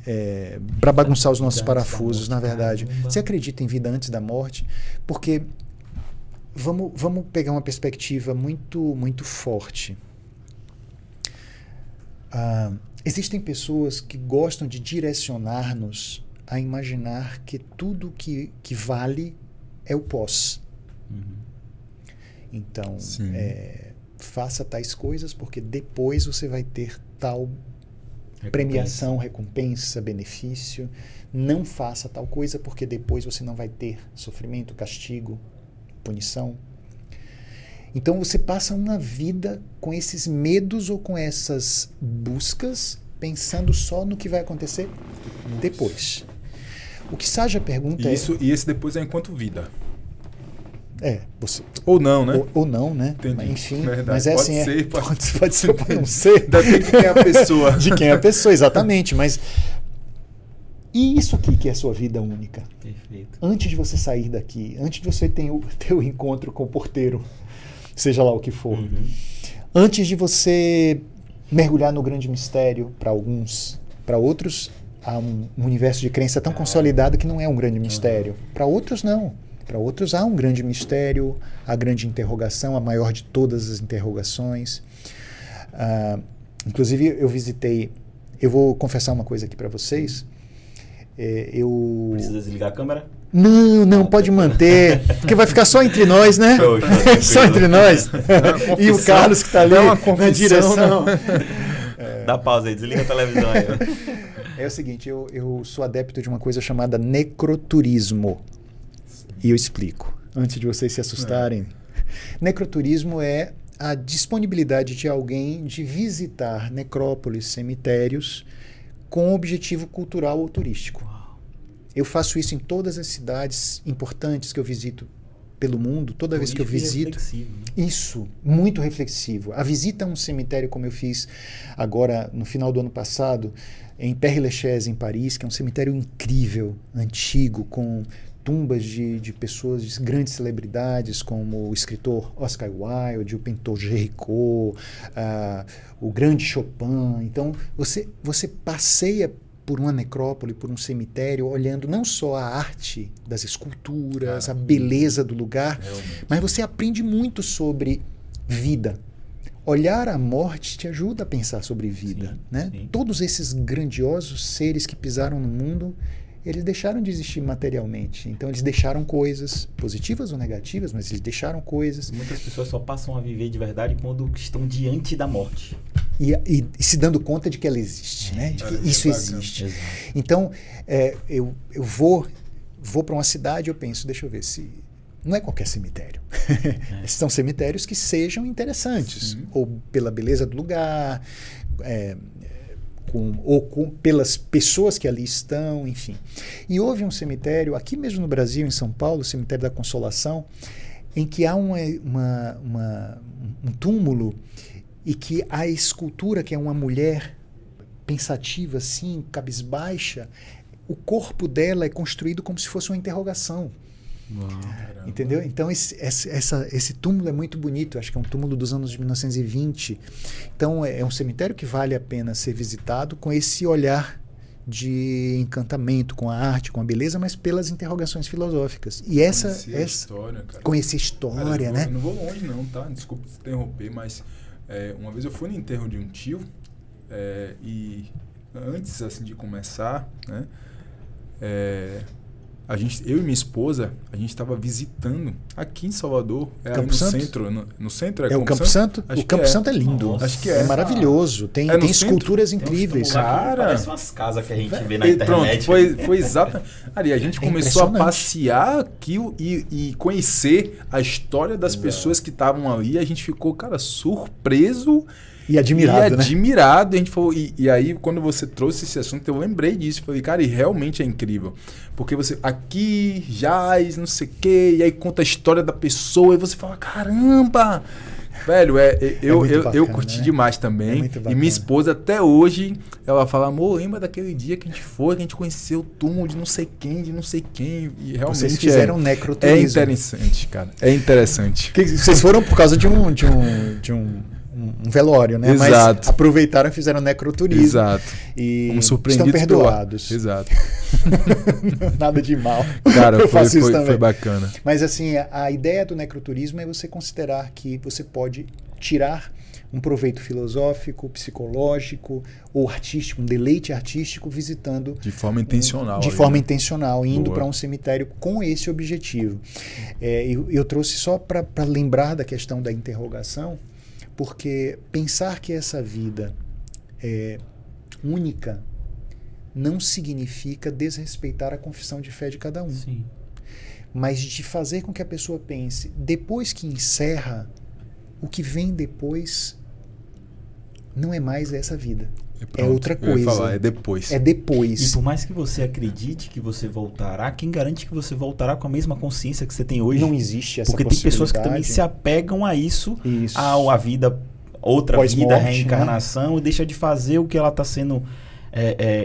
para bagunçar os nossos parafusos, na verdade. Você acredita em vida antes da morte? Porque vamos pegar uma perspectiva muito, muito forte. Existem pessoas que gostam de direcionar-nos a imaginar que tudo que vale é o pós. Então, faça tais coisas porque depois você vai ter tal premiação, recompensa, benefício. Não faça tal coisa porque depois você não vai ter sofrimento, castigo, punição. Então você passa uma vida com esses medos ou com essas buscas, pensando só no que vai acontecer depois. O que Saja pergunta E esse depois é enquanto vida. Você, ou não, né? Ou não, né? Entendi. Mas, enfim, verdade. mas é pode assim, ser, pode ser ou pode não ser. Depende de quem é a pessoa. De quem é a pessoa, exatamente. Mas e isso aqui que é a sua vida única? Perfeito. Antes de você sair daqui, antes de você ter o encontro com o porteiro, seja lá o que for, antes de você mergulhar no grande mistério para alguns, para outros há um universo de crença tão consolidado que não é um grande mistério. Para outros não. Para outros há um grande mistério, a grande interrogação, a maior de todas as interrogações. Inclusive eu vou confessar uma coisa aqui para vocês. Precisa desligar a câmera? Não, pode manter, porque vai ficar só entre nós, né? Só entre nós. E o Carlos que está ali na direção. Dá pausa aí, desliga a televisão aí. É o seguinte, eu sou adepto de uma coisa chamada necroturismo. E eu explico, antes de vocês se assustarem. Necroturismo é a disponibilidade de alguém de visitar necrópolis, cemitérios, com objetivo cultural ou turístico. Eu faço isso em todas as cidades importantes que eu visito pelo mundo, toda vez que eu visito. Isso, muito reflexivo. A visita a um cemitério, como eu fiz agora no final do ano passado, em Père-Lachaise, em Paris, que é um cemitério incrível, antigo, com tumbas de pessoas, de grandes celebridades, como o escritor Oscar Wilde, o pintor Géricault, o grande Chopin. Então, você passeia por uma necrópole, por um cemitério, olhando não só a arte das esculturas, a beleza do lugar, mas você aprende muito sobre vida. Olhar a morte te ajuda a pensar sobre vida. Sim, né? Sim. Todos esses grandiosos seres que pisaram no mundo, eles deixaram de existir materialmente. Então eles deixaram coisas, positivas ou negativas, mas eles deixaram coisas. Muitas pessoas só passam a viver de verdade quando estão diante da morte. E se dando conta de que ela existe, né? De que isso existe. Exato. Então, eu vou para uma cidade e eu penso, deixa eu ver se... Não é qualquer cemitério. São cemitérios que sejam interessantes. Sim. Ou pela beleza do lugar, pelas pessoas que ali estão, enfim. E houve um cemitério, aqui mesmo no Brasil, em São Paulo, o Cemitério da Consolação, em que há um túmulo e que a escultura, que é uma mulher pensativa, assim, cabisbaixa, o corpo dela é construído como se fosse uma interrogação. Uau. Entendeu? Então esse túmulo é muito bonito, acho que é um túmulo dos anos de 1920. Então é um cemitério que vale a pena ser visitado com esse olhar de encantamento com a arte, com a beleza, mas pelas interrogações filosóficas. E Conhecer a história, cara. Conhecer a história, né? Eu não vou longe não, tá? Desculpa te interromper, mas uma vez eu fui no enterro de um tio e antes assim de começar, né? Eu e minha esposa, a gente estava visitando aqui em Salvador, Campo no Santo? centro, no centro É o Campo Santo? Acho O Campo Santo é lindo. Nossa. Acho que É maravilhoso. Tem no esculturas Tem uns incríveis. túmulos aqui que Cara. Parece umas casas que a gente vê na Pronto, internet. foi exato. Ali, a gente começou a impressionante. passear aqui e conhecer a história das pessoas que estavam ali. A gente ficou, cara, surpreso E admirado, né? admirado. A gente falou, e aí, quando você trouxe esse assunto, eu lembrei disso. Falei, cara, e realmente é incrível. Porque você aqui, jaz, não sei o quê, e aí conta a história da pessoa, e você fala, caramba! Velho, eu bacana, curti né? demais É também. muito E bacana. minha esposa, até hoje, ela fala, amor, lembra daquele dia que a gente foi, que a gente conheceu o túmulo de não sei quem, de não sei quem. E realmente Vocês fizeram é necroturismo. interessante, cara. É interessante. Vocês foram por causa de um velório, né? Exato. Mas aproveitaram e fizeram necroturismo. Exato. E Fomos estão surpreendidos perdoados. Exato. Nada de mal. Cara, Eu faço isso também. foi bacana. Mas assim, a ideia do necroturismo é você considerar que você pode tirar um proveito filosófico, psicológico ou artístico, um deleite artístico visitando De forma intencional. de ali, forma né? intencional, indo Boa. para um cemitério com esse objetivo. Eu trouxe só para lembrar da questão da interrogação, porque pensar que essa vida é única não significa desrespeitar a confissão de fé de cada um, Sim. mas de fazer com que a pessoa pense, depois que encerra, o que vem depois não é mais essa vida. Pronto, outra eu ia coisa. falar, é depois. É depois. E por mais que você acredite que você voltará, quem garante que você voltará com a mesma consciência que você tem hoje? Não existe essa Porque tem pessoas que também possibilidade. se apegam a isso, Isso. a vida, outra Pós-morte, vida, reencarnação, e deixa de fazer o que ela está sendo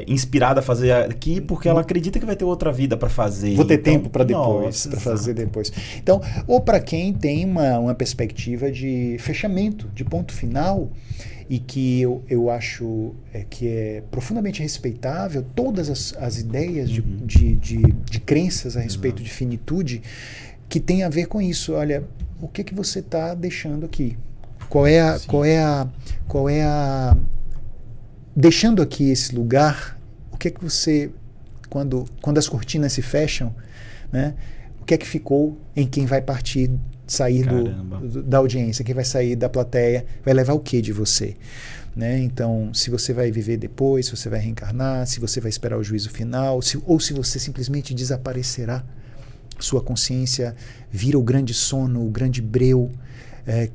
inspirada a fazer aqui, porque ela acredita que vai ter outra vida para fazer. Vou ter Então, tempo para depois, nossa, para fazer exato. depois. Então, ou para quem tem uma perspectiva de fechamento, de ponto final, e que eu acho que é profundamente respeitável, todas as ideias de crenças a respeito de finitude, que tem a ver com isso. Olha, o que você está deixando aqui? Qual é a deixando aqui esse lugar, o que é que você, quando as cortinas se fecham, né, o que é que ficou em quem vai partir, sair da audiência, quem vai sair da plateia, vai levar o que de você? Né? Então, se você vai viver depois, se você vai reencarnar, se você vai esperar o juízo final, ou se você simplesmente desaparecerá, sua consciência vira o grande sono, o grande breu,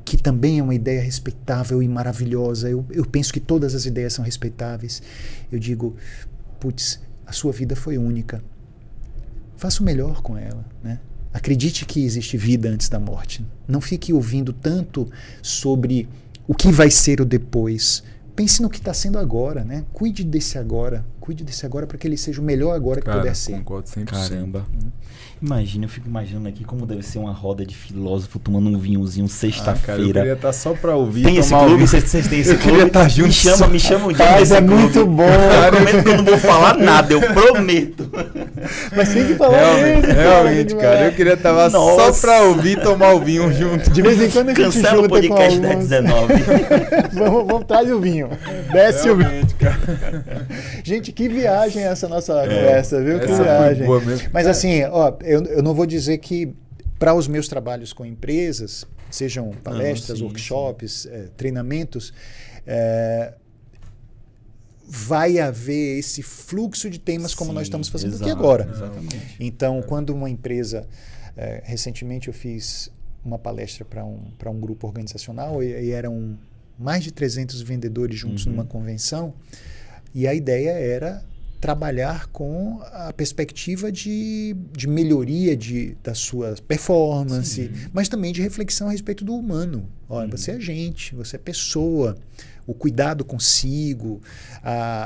que também é uma ideia respeitável e maravilhosa. Eu penso que todas as ideias são respeitáveis. Eu digo, putz, a sua vida foi única. Faça o melhor com ela, né? Acredite que existe vida antes da morte. Não fique ouvindo tanto sobre o que vai ser o depois. Pense no que está sendo agora, né? Cuide desse agora para que ele seja o melhor agora que puder ser. Concordo 100%. Caramba. Imagina, eu fico imaginando aqui como deve ser uma roda de filósofo tomando um vinhozinho Cara, eu sexta-feira. queria estar só pra ouvir. Tem esse tomar clube? um- Vocês têm esse Eu clube? queria estar junto. Me chama um dia Mas nesse é clube. muito bom. Eu prometo que eu não vou falar nada, eu prometo. Mas tem que falar Realmente, mesmo, realmente, cara. Eu queria estar só Nossa. pra ouvir e tomar o vinho junto. De vez em quando a gente Cancela o junta com podcast da alguns... 19. Vamos traz o vinho. Desce o vinho. Realmente, cara. Gente, que viagem essa nossa conversa, viu? Que essa viagem. foi boa mesmo. Mas assim, ó, eu não vou dizer que para os meus trabalhos com empresas, sejam palestras, sim, workshops, treinamentos, vai haver esse fluxo de temas como nós estamos fazendo aqui agora. Exatamente. Então, quando uma empresa... recentemente eu fiz uma palestra para um grupo organizacional e eram mais de 300 vendedores juntos numa convenção, e a ideia era trabalhar com a perspectiva de melhoria da sua performance, mas também de reflexão a respeito do humano. Olha, você é gente, você é pessoa, o cuidado consigo,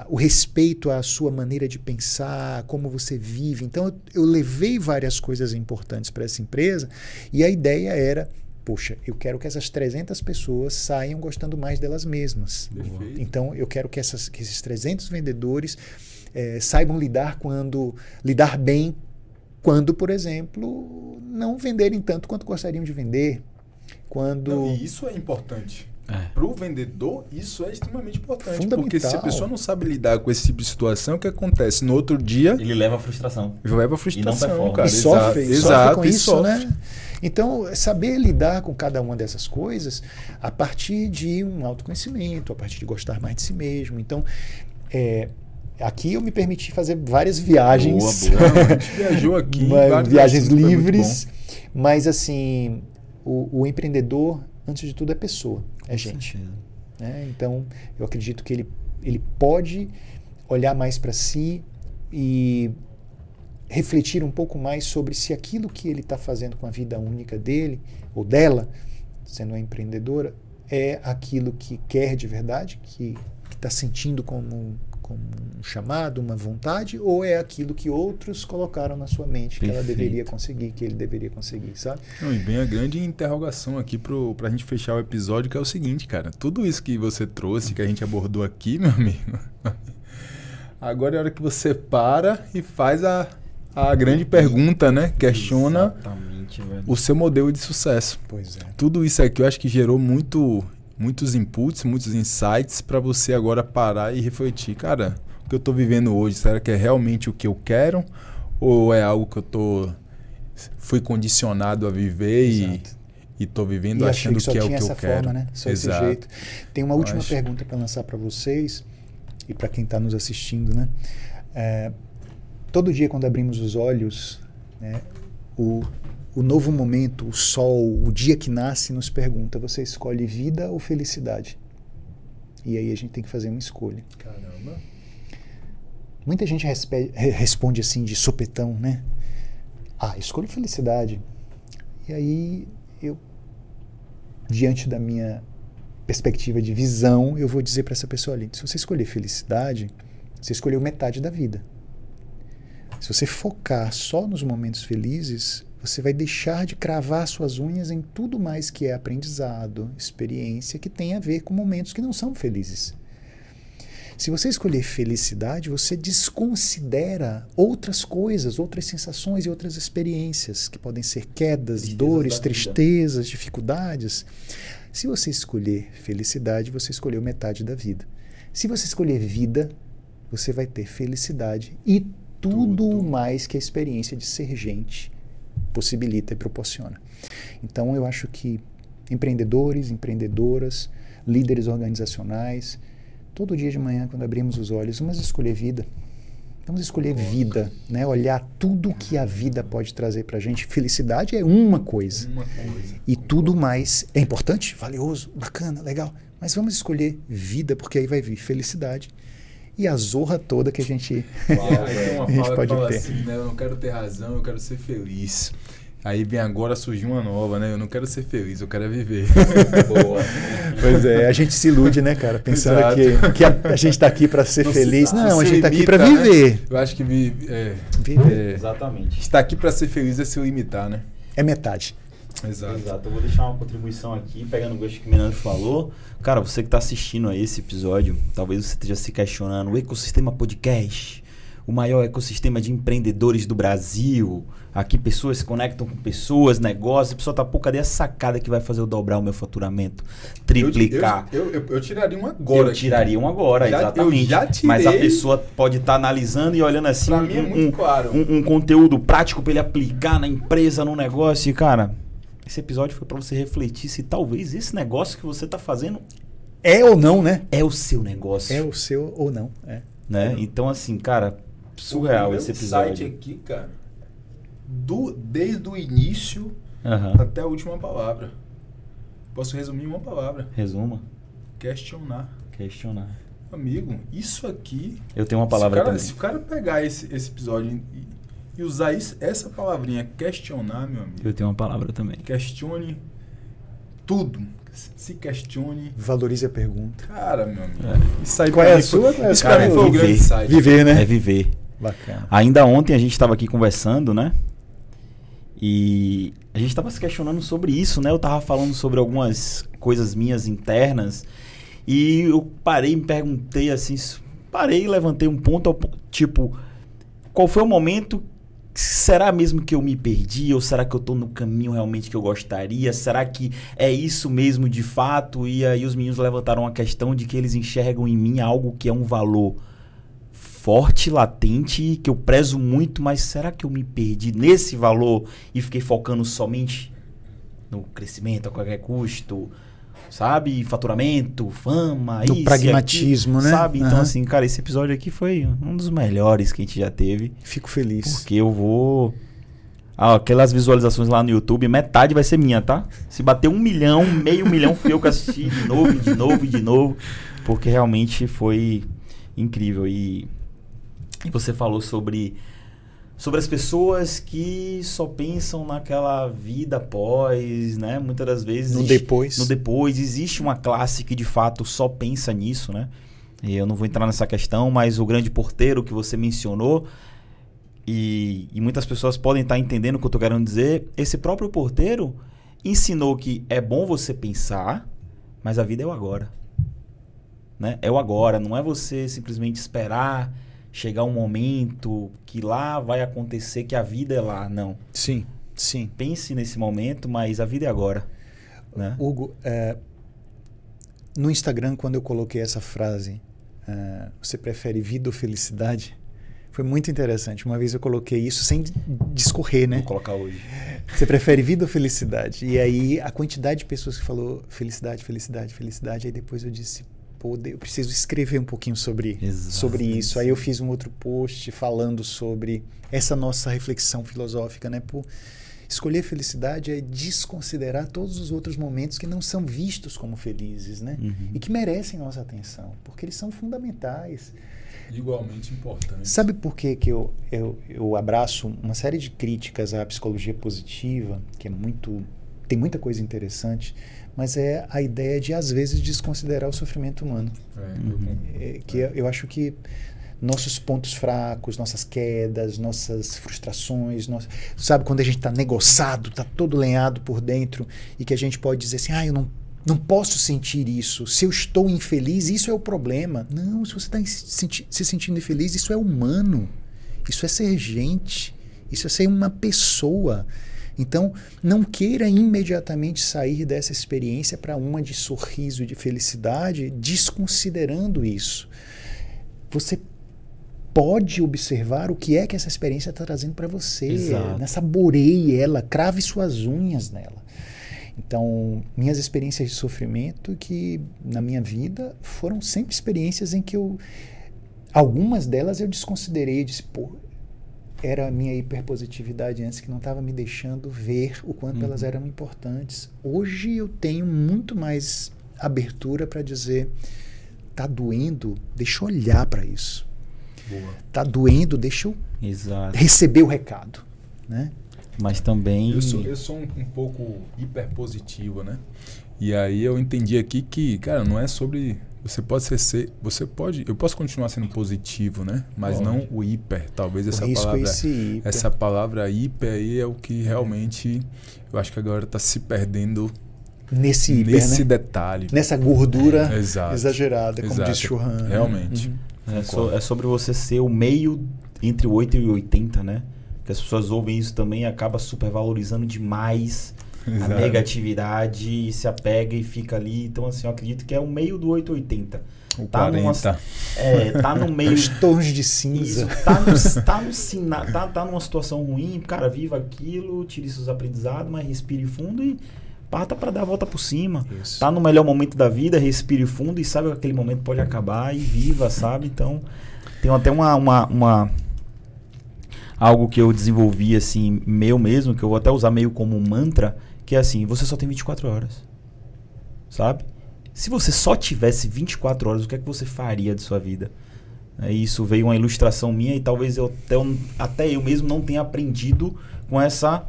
o respeito à sua maneira de pensar, como você vive. Então, eu levei várias coisas importantes para essa empresa e a ideia era, poxa, eu quero que essas 300 pessoas saiam gostando mais delas mesmas. Perfeito. Então, eu quero que esses 300 vendedores saibam lidar bem quando, por exemplo, não venderem tanto quanto gostariam de vender. E isso é importante. Para o vendedor, isso é extremamente importante. Fundamental. Porque se a pessoa não sabe lidar com esse tipo de situação, o que acontece? No outro dia... Ele leva a frustração. Leva a frustração, cara. E sofre com isso, sofre. né? Então, saber lidar com cada uma dessas coisas a partir de um autoconhecimento, a partir de gostar mais de si mesmo. Então, aqui eu me permiti fazer várias viagens. Boa. A gente viajou aqui. Viagens livres. Mas, assim, o empreendedor, antes de tudo, é pessoa. É gente. Né? Então, eu acredito que ele pode olhar mais para si e refletir um pouco mais sobre se aquilo que ele está fazendo com a vida única dele ou dela, sendo uma empreendedora, é aquilo que quer de verdade, que está sentindo como um chamado, uma vontade, ou é aquilo que outros colocaram na sua mente que ela deveria conseguir, que ele deveria conseguir, sabe? Não, e vem a grande interrogação aqui pra gente fechar o episódio, que é o seguinte, cara. Tudo isso que você trouxe, que a gente abordou aqui, meu amigo, agora é a hora que você para e faz a grande pergunta, né? Questiona o seu modelo de sucesso. Pois é. Tudo isso aqui eu acho que gerou muitos inputs, muitos insights para você agora parar e refletir. Cara, o que eu estou vivendo hoje, será que é realmente o que eu quero? Ou é algo que eu fui condicionado a viver e estou vivendo achando que é o que eu quero? Forma, né? Só esse jeito. Tem uma última pergunta para lançar para vocês e para quem está nos assistindo, né? Todo dia quando abrimos os olhos, né, o novo momento, o sol, o dia que nasce nos pergunta, você escolhe vida ou felicidade? E aí a gente tem que fazer uma escolha. Caramba. Muita gente responde assim de sopetão, né? Escolho felicidade. E aí eu, diante da minha perspectiva de visão, eu vou dizer para essa pessoa ali, se você escolher felicidade, você escolheu metade da vida. Se você focar só nos momentos felizes, você vai deixar de cravar suas unhas em tudo mais que é aprendizado, experiência, que tem a ver com momentos que não são felizes. Se você escolher felicidade, você desconsidera outras coisas, outras sensações e outras experiências, que podem ser quedas, dores, tristezas, dificuldades. Se você escolher felicidade, você escolheu metade da vida. Se você escolher vida, você vai ter felicidade e tudo mais que a experiência de ser gente possibilita e proporciona. Então, eu acho que empreendedores, empreendedoras, líderes organizacionais, todo dia de manhã, quando abrimos os olhos, vamos escolher vida. Vamos escolher vida, né? Olhar tudo que a vida pode trazer para a gente. Felicidade é uma coisa. E tudo mais é importante, valioso, bacana, legal. Mas vamos escolher vida, porque aí vai vir felicidade e a zorra toda que a gente pode ter. Assim, né? Eu não quero ter razão, eu quero ser feliz. Aí vem agora surgir uma nova, né? Eu não quero ser feliz, eu quero viver. Boa. Pois é, a gente se ilude, né, cara? Pensando que a gente está aqui para ser feliz. Não, a gente está aqui para viver. Né? Eu acho que viver. Exatamente. Estar aqui para ser feliz é se limitar, né? É metade. Exato. Eu vou deixar uma contribuição aqui, pegando o gancho que o Minando falou. Cara, você que está assistindo a esse episódio, talvez você esteja se questionando, o Ecossistema Podcast, o maior ecossistema de empreendedores do Brasil. Aqui pessoas se conectam com pessoas, negócios. A pessoa tá, pô, cadê a sacada que vai fazer eu dobrar o meu faturamento? Triplicar. Eu tiraria um agora. Eu tiraria um agora, exatamente. Eu já tirei. Mas a pessoa pode estar analisando e olhando assim Pra mim é muito claro. um conteúdo prático para ele aplicar na empresa, no negócio. E, cara, esse episódio foi para você refletir se talvez esse negócio que você tá fazendo é ou não, né? é o seu negócio. É o seu ou não. É. Né? Então, assim, cara, surreal esse episódio. O site aqui, cara, desde o início até a última palavra. Posso resumir em uma palavra. Resuma. Questionar. Amigo, isso aqui... Eu tenho uma palavra também. Se o cara pegar esse episódio e usar essa palavrinha, questionar, meu amigo... Eu tenho uma palavra também. Questione tudo. Se questione. Valorize a pergunta. Cara, meu amigo. Isso aí Qual é a sua? Isso pra mim foi o grande site. Viver, né? É viver. Bacana. Ainda ontem a gente estava aqui conversando, né? E a gente estava se questionando sobre isso, né? Eu tava falando sobre algumas coisas minhas internas e eu parei e me perguntei assim, parei e levantei um ponto, tipo, qual foi o momento? Será mesmo que eu me perdi? Ou será que eu tô no caminho realmente que eu gostaria? Será que é isso mesmo de fato? E aí os meninos levantaram a questão de que eles enxergam em mim algo que é um valor forte, latente, que eu prezo muito, mas será que eu me perdi nesse valor e fiquei focando somente no crescimento a qualquer custo? Sabe? Faturamento, fama, do pragmatismo, aqui, né? Sabe? Então, assim, cara, esse episódio aqui foi um dos melhores que a gente já teve. Fico feliz. Porque eu vou... aquelas visualizações lá no YouTube, metade vai ser minha, tá? Se bater 1 milhão, meio milhão fui eu que assisti de novo. Porque realmente foi incrível. E você falou sobre as pessoas que só pensam naquela vida após, né? Muitas das vezes... No depois. Existe uma classe que de fato só pensa nisso, né? E eu não vou entrar nessa questão, mas o grande porteiro que você mencionou, e muitas pessoas podem estar entendendo o que eu estou querendo dizer, esse próprio porteiro ensinou que é bom você pensar, mas a vida é o agora. Né? É o agora, não é você simplesmente esperar chegar um momento que lá vai acontecer, que a vida é lá, não. Sim. Pense nesse momento, mas a vida é agora. Né? Hugo, no Instagram, quando eu coloquei essa frase, você prefere vida ou felicidade? Foi muito interessante. Uma vez eu coloquei isso sem discorrer, né? Vou colocar hoje. Você prefere vida ou felicidade? E aí a quantidade de pessoas que falou felicidade, aí depois eu disse... eu preciso escrever um pouquinho sobre isso. Aí eu fiz um outro post falando sobre essa nossa reflexão filosófica, né? Escolher felicidade é desconsiderar todos os outros momentos que não são vistos como felizes, né? E que merecem nossa atenção, porque eles são fundamentais. Igualmente importantes. Sabe por que eu abraço uma série de críticas à psicologia positiva, que tem muita coisa interessante, mas é a ideia de, às vezes, desconsiderar o sofrimento humano. Eu acho que nossos pontos fracos, nossas quedas, nossas frustrações, sabe, quando a gente está negociado, está todo lenhado por dentro, e que a gente pode dizer assim, eu não posso sentir isso. Se eu estou infeliz, isso é o problema. Não, se você está se sentindo infeliz, isso é humano. Isso é ser gente. Isso é ser uma pessoa. Então, não queira imediatamente sair dessa experiência para uma de sorriso, de felicidade, desconsiderando isso. Você pode observar o que é que essa experiência está trazendo para você. Exato. Saboreie ela, crave suas unhas nela. Então, minhas experiências de sofrimento que na minha vida foram sempre experiências em que algumas delas eu desconsiderei, disse, era a minha hiperpositividade antes que não estava me deixando ver o quanto elas eram importantes. Hoje eu tenho muito mais abertura para dizer, tá doendo, deixa eu olhar para isso. Boa. Tá doendo, deixa eu receber o recado, né? Mas também... Eu sou um pouco hiperpositivo, né? E aí eu entendi aqui que, cara, não é sobre... Eu posso continuar sendo positivo, né? Mas não o hiper. Talvez essa palavra hiper aí é o que realmente eu acho que agora está se perdendo nesse hiper, né? detalhe. Nessa gordura exagerada, como diz Churran. Realmente. É sobre você ser o meio entre o 8 e o 80, né? Que as pessoas ouvem isso também e acaba supervalorizando demais a negatividade e se apega e fica ali. Então, assim, eu acredito que é o meio do 880. O Tá 40. tá no meio... Os tons de cinza. Isso, tá numa situação ruim, cara, viva aquilo, tire seus aprendizados, mas respire fundo e parta para dar a volta por cima. Isso. Tá no melhor momento da vida, respire fundo e sabe que aquele momento pode acabar e viva, sabe? Então, tem até algo que eu desenvolvi, assim, meu mesmo, que eu vou até usar meio como um mantra, que é assim, você só tem 24 horas, sabe? Se você só tivesse 24 horas, o que é que você faria de sua vida? Isso veio uma ilustração minha e talvez até eu mesmo não tenha aprendido com essa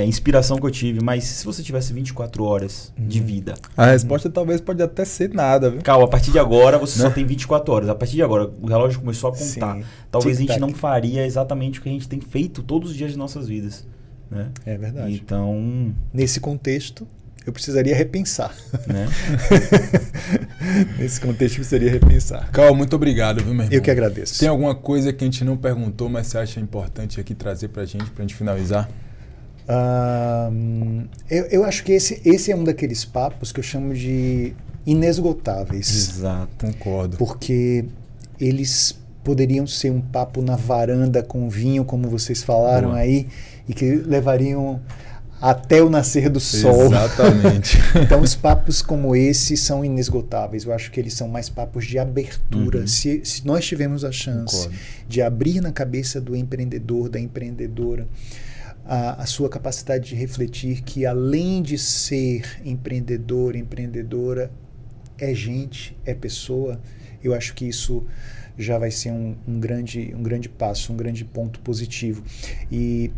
inspiração que eu tive. Mas se você tivesse 24 horas de vida... A resposta talvez pode até ser nada, viu? Calma, a partir de agora você só tem 24 horas. A partir de agora o relógio começou a contar. Sim. Talvez a gente Tic-tac. não faria exatamente o que a gente tem feito todos os dias de nossas vidas. Né? É verdade. Então... Nesse contexto, eu precisaria repensar. Né? Nesse contexto, eu precisaria repensar. Cal, muito obrigado, viu, meu irmão? Eu que agradeço. Tem alguma coisa que a gente não perguntou, mas você acha importante aqui trazer pra gente finalizar? Eu acho que esse é um daqueles papos que eu chamo de inesgotáveis. Exato. Concordo. Porque eles poderiam ser um papo na varanda com vinho, como vocês falaram aí, e que levariam até o nascer do sol. Exatamente. Então, os papos como esse são inesgotáveis. Eu acho que eles são mais papos de abertura. Se nós tivermos a chance de abrir na cabeça do empreendedor, da empreendedora, a sua capacidade de refletir que, além de ser empreendedor, empreendedora, é gente, é pessoa, eu acho que isso já vai ser um grande passo, um grande ponto positivo. E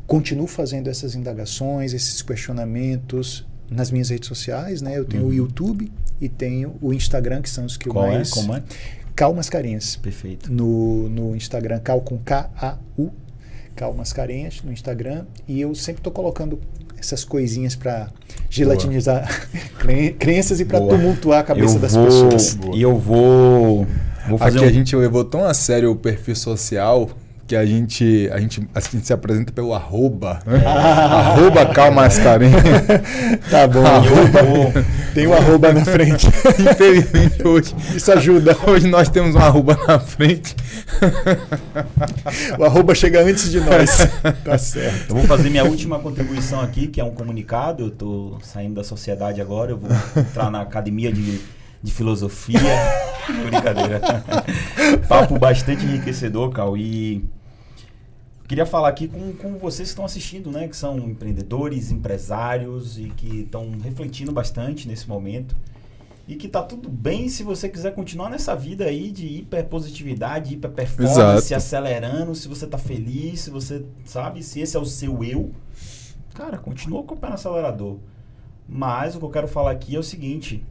continuo fazendo essas indagações, esses questionamentos nas minhas redes sociais, né? Eu tenho o YouTube e tenho o Instagram, que são os que eu mais... Como é? Cal Mascarenhas. Perfeito. No Instagram, Cal com K-A-U, Cal Mascarenhas no Instagram. E eu sempre estou colocando essas coisinhas para gelatinizar crenças e para tumultuar a cabeça das pessoas. E eu vou fazer aqui a gente levou tão a sério o perfil social que a gente se apresenta pelo arroba, né? Arroba Cal Mascarenhas. Tá bom. Tem um arroba na frente. Infelizmente hoje. Isso ajuda. Hoje nós temos um arroba na frente. O arroba chega antes de nós. Tá certo. Eu vou fazer minha última contribuição aqui, que é um comunicado. Eu tô saindo da sociedade agora, eu vou entrar na academia de filosofia. Brincadeira. Papo bastante enriquecedor, Cal. E queria falar aqui com vocês que estão assistindo, né? Que são empreendedores, empresários e que estão refletindo bastante nesse momento. E que tá tudo bem se você quiser continuar nessa vida aí de hiperpositividade, hiperperformance, acelerando, se você tá feliz, se você sabe, se esse é o seu eu, cara, continua com o pé no acelerador. Mas o que eu quero falar aqui é o seguinte: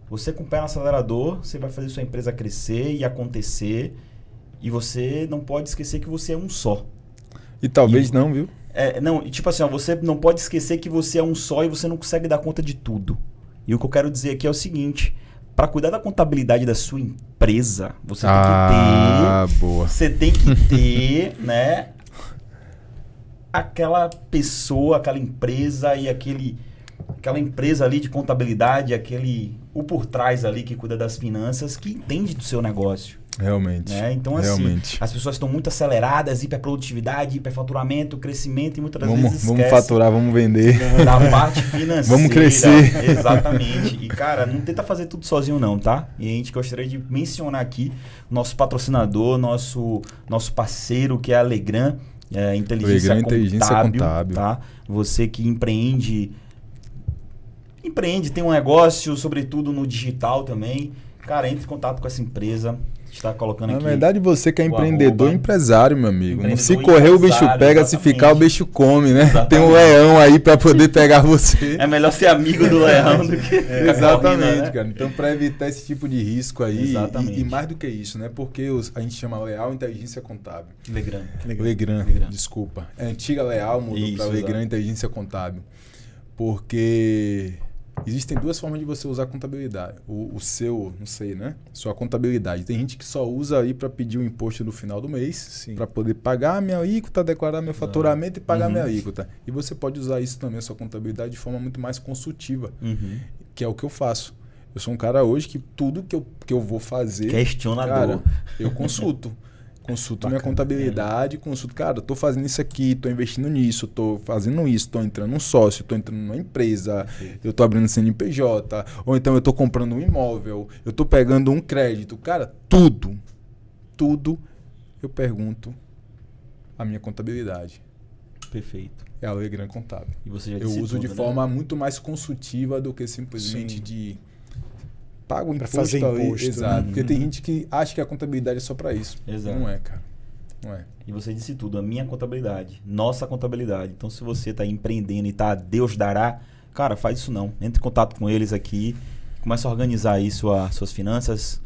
você com o pé no acelerador, você vai fazer sua empresa crescer e acontecer, e você não pode esquecer que você é um só. E talvez não, viu? Não, tipo assim, ó, você não pode esquecer que você é um só e você não consegue dar conta de tudo. E o que eu quero dizer aqui é o seguinte: para cuidar da contabilidade da sua empresa, você tem que ter... boa. Você tem que ter, né, aquela pessoa, aquela empresa e aquela empresa ali de contabilidade, o por trás ali que cuida das finanças, que entende do seu negócio. Realmente. Né? Então, realmente. assim, as pessoas estão muito aceleradas, hiperprodutividade, hiperfaturamento, crescimento, e muitas vezes esquece vamos faturar, vamos vender. Da parte financeira. Vamos crescer. Exatamente. E, cara, não tenta fazer tudo sozinho não, tá? E a gente gostaria de mencionar aqui o nosso patrocinador, nosso parceiro, que é a Legrand, Inteligência Contábil. Tá? Você que empreende, tem um negócio, sobretudo no digital também. Cara, entre em contato com essa empresa. Está colocando aqui. Na verdade, você que é empreendedor e empresário, meu amigo. Se Empreendedor correr, o bicho pega, exatamente. se ficar, o bicho come, né? Exatamente. Tem um leão aí para poder pegar você. É melhor ser amigo do leão do que ficar Exatamente, correndo, né? cara. Então, para evitar esse tipo de risco aí, Exatamente. e mais do que isso, né? Porque a gente chama Leal Inteligência Contábil. Legrand. Desculpa. É antiga Leal, mudou Isso, para Legrand exato. Inteligência Contábil. Porque existem duas formas de você usar a contabilidade. O seu, não sei, né? Sua contabilidade. Tem gente que só usa aí para pedir o imposto no final do mês, para poder pagar a minha alíquota, declarar meu faturamento e pagar minha alíquota. E você pode usar isso também, a sua contabilidade, de forma muito mais consultiva, que é o que eu faço. Eu sou um cara hoje que tudo que eu vou fazer... Questionador. Cara, eu consulto. Consulto minha contabilidade, consulto, cara, eu tô fazendo isso aqui, tô investindo nisso, tô fazendo isso, tô entrando num sócio, tô entrando numa empresa, eu tô abrindo CNPJ, ou então eu tô comprando um imóvel, eu tô pegando um crédito. Cara, tudo eu pergunto a minha contabilidade. Perfeito. É a Legrand Contábil. E você já eu disse uso tudo, de forma muito mais consultiva do que simplesmente de... Pago imposto pra fazer ali. imposto. Exato. Porque tem gente que acha que a contabilidade é só para isso. Exato. Não é, cara. Não é. E você disse tudo, a minha contabilidade, nossa contabilidade. Então, se você está empreendendo e está Deus dará, cara, faz isso não. Entre em contato com eles aqui, começa a organizar aí suas finanças,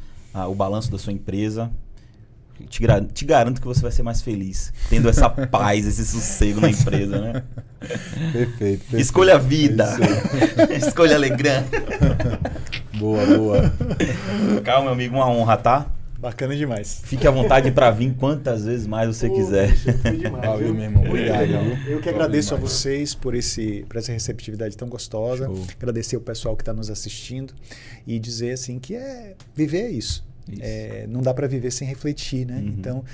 o balanço da sua empresa. Te garanto que você vai ser mais feliz, tendo essa paz, esse sossego na empresa, né? Perfeito. Escolha a vida. Escolha Legrand. Boa. Calma, meu amigo, uma honra, tá? Bacana demais. Fique à vontade para vir quantas vezes mais você quiser. Foi demais. Valeu, meu irmão. Obrigado. Eu que agradeço a vocês por essa receptividade tão gostosa. Show. Agradecer o pessoal que está nos assistindo e dizer assim que viver é isso. Não dá para viver sem refletir, né? Então,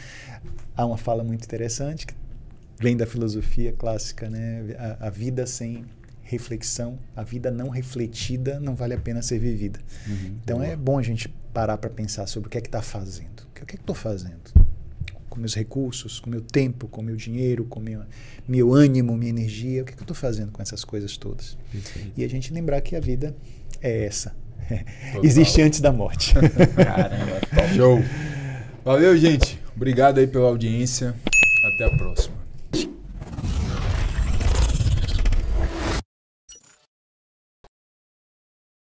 há uma fala muito interessante que vem da filosofia clássica, né? A vida sem reflexão, a vida não refletida não vale a pena ser vivida. Então, é bom a gente parar para pensar sobre o que é que está fazendo. O que é que estou fazendo? Com meus recursos, com meu tempo, com meu dinheiro, com meu ânimo, minha energia. O que é que eu estou fazendo com essas coisas todas? Perfeito. E a gente lembrar que a vida é essa. Total. Existe antes da morte. Caramba, top. Show. Valeu, gente. Obrigado aí pela audiência. Até a próxima.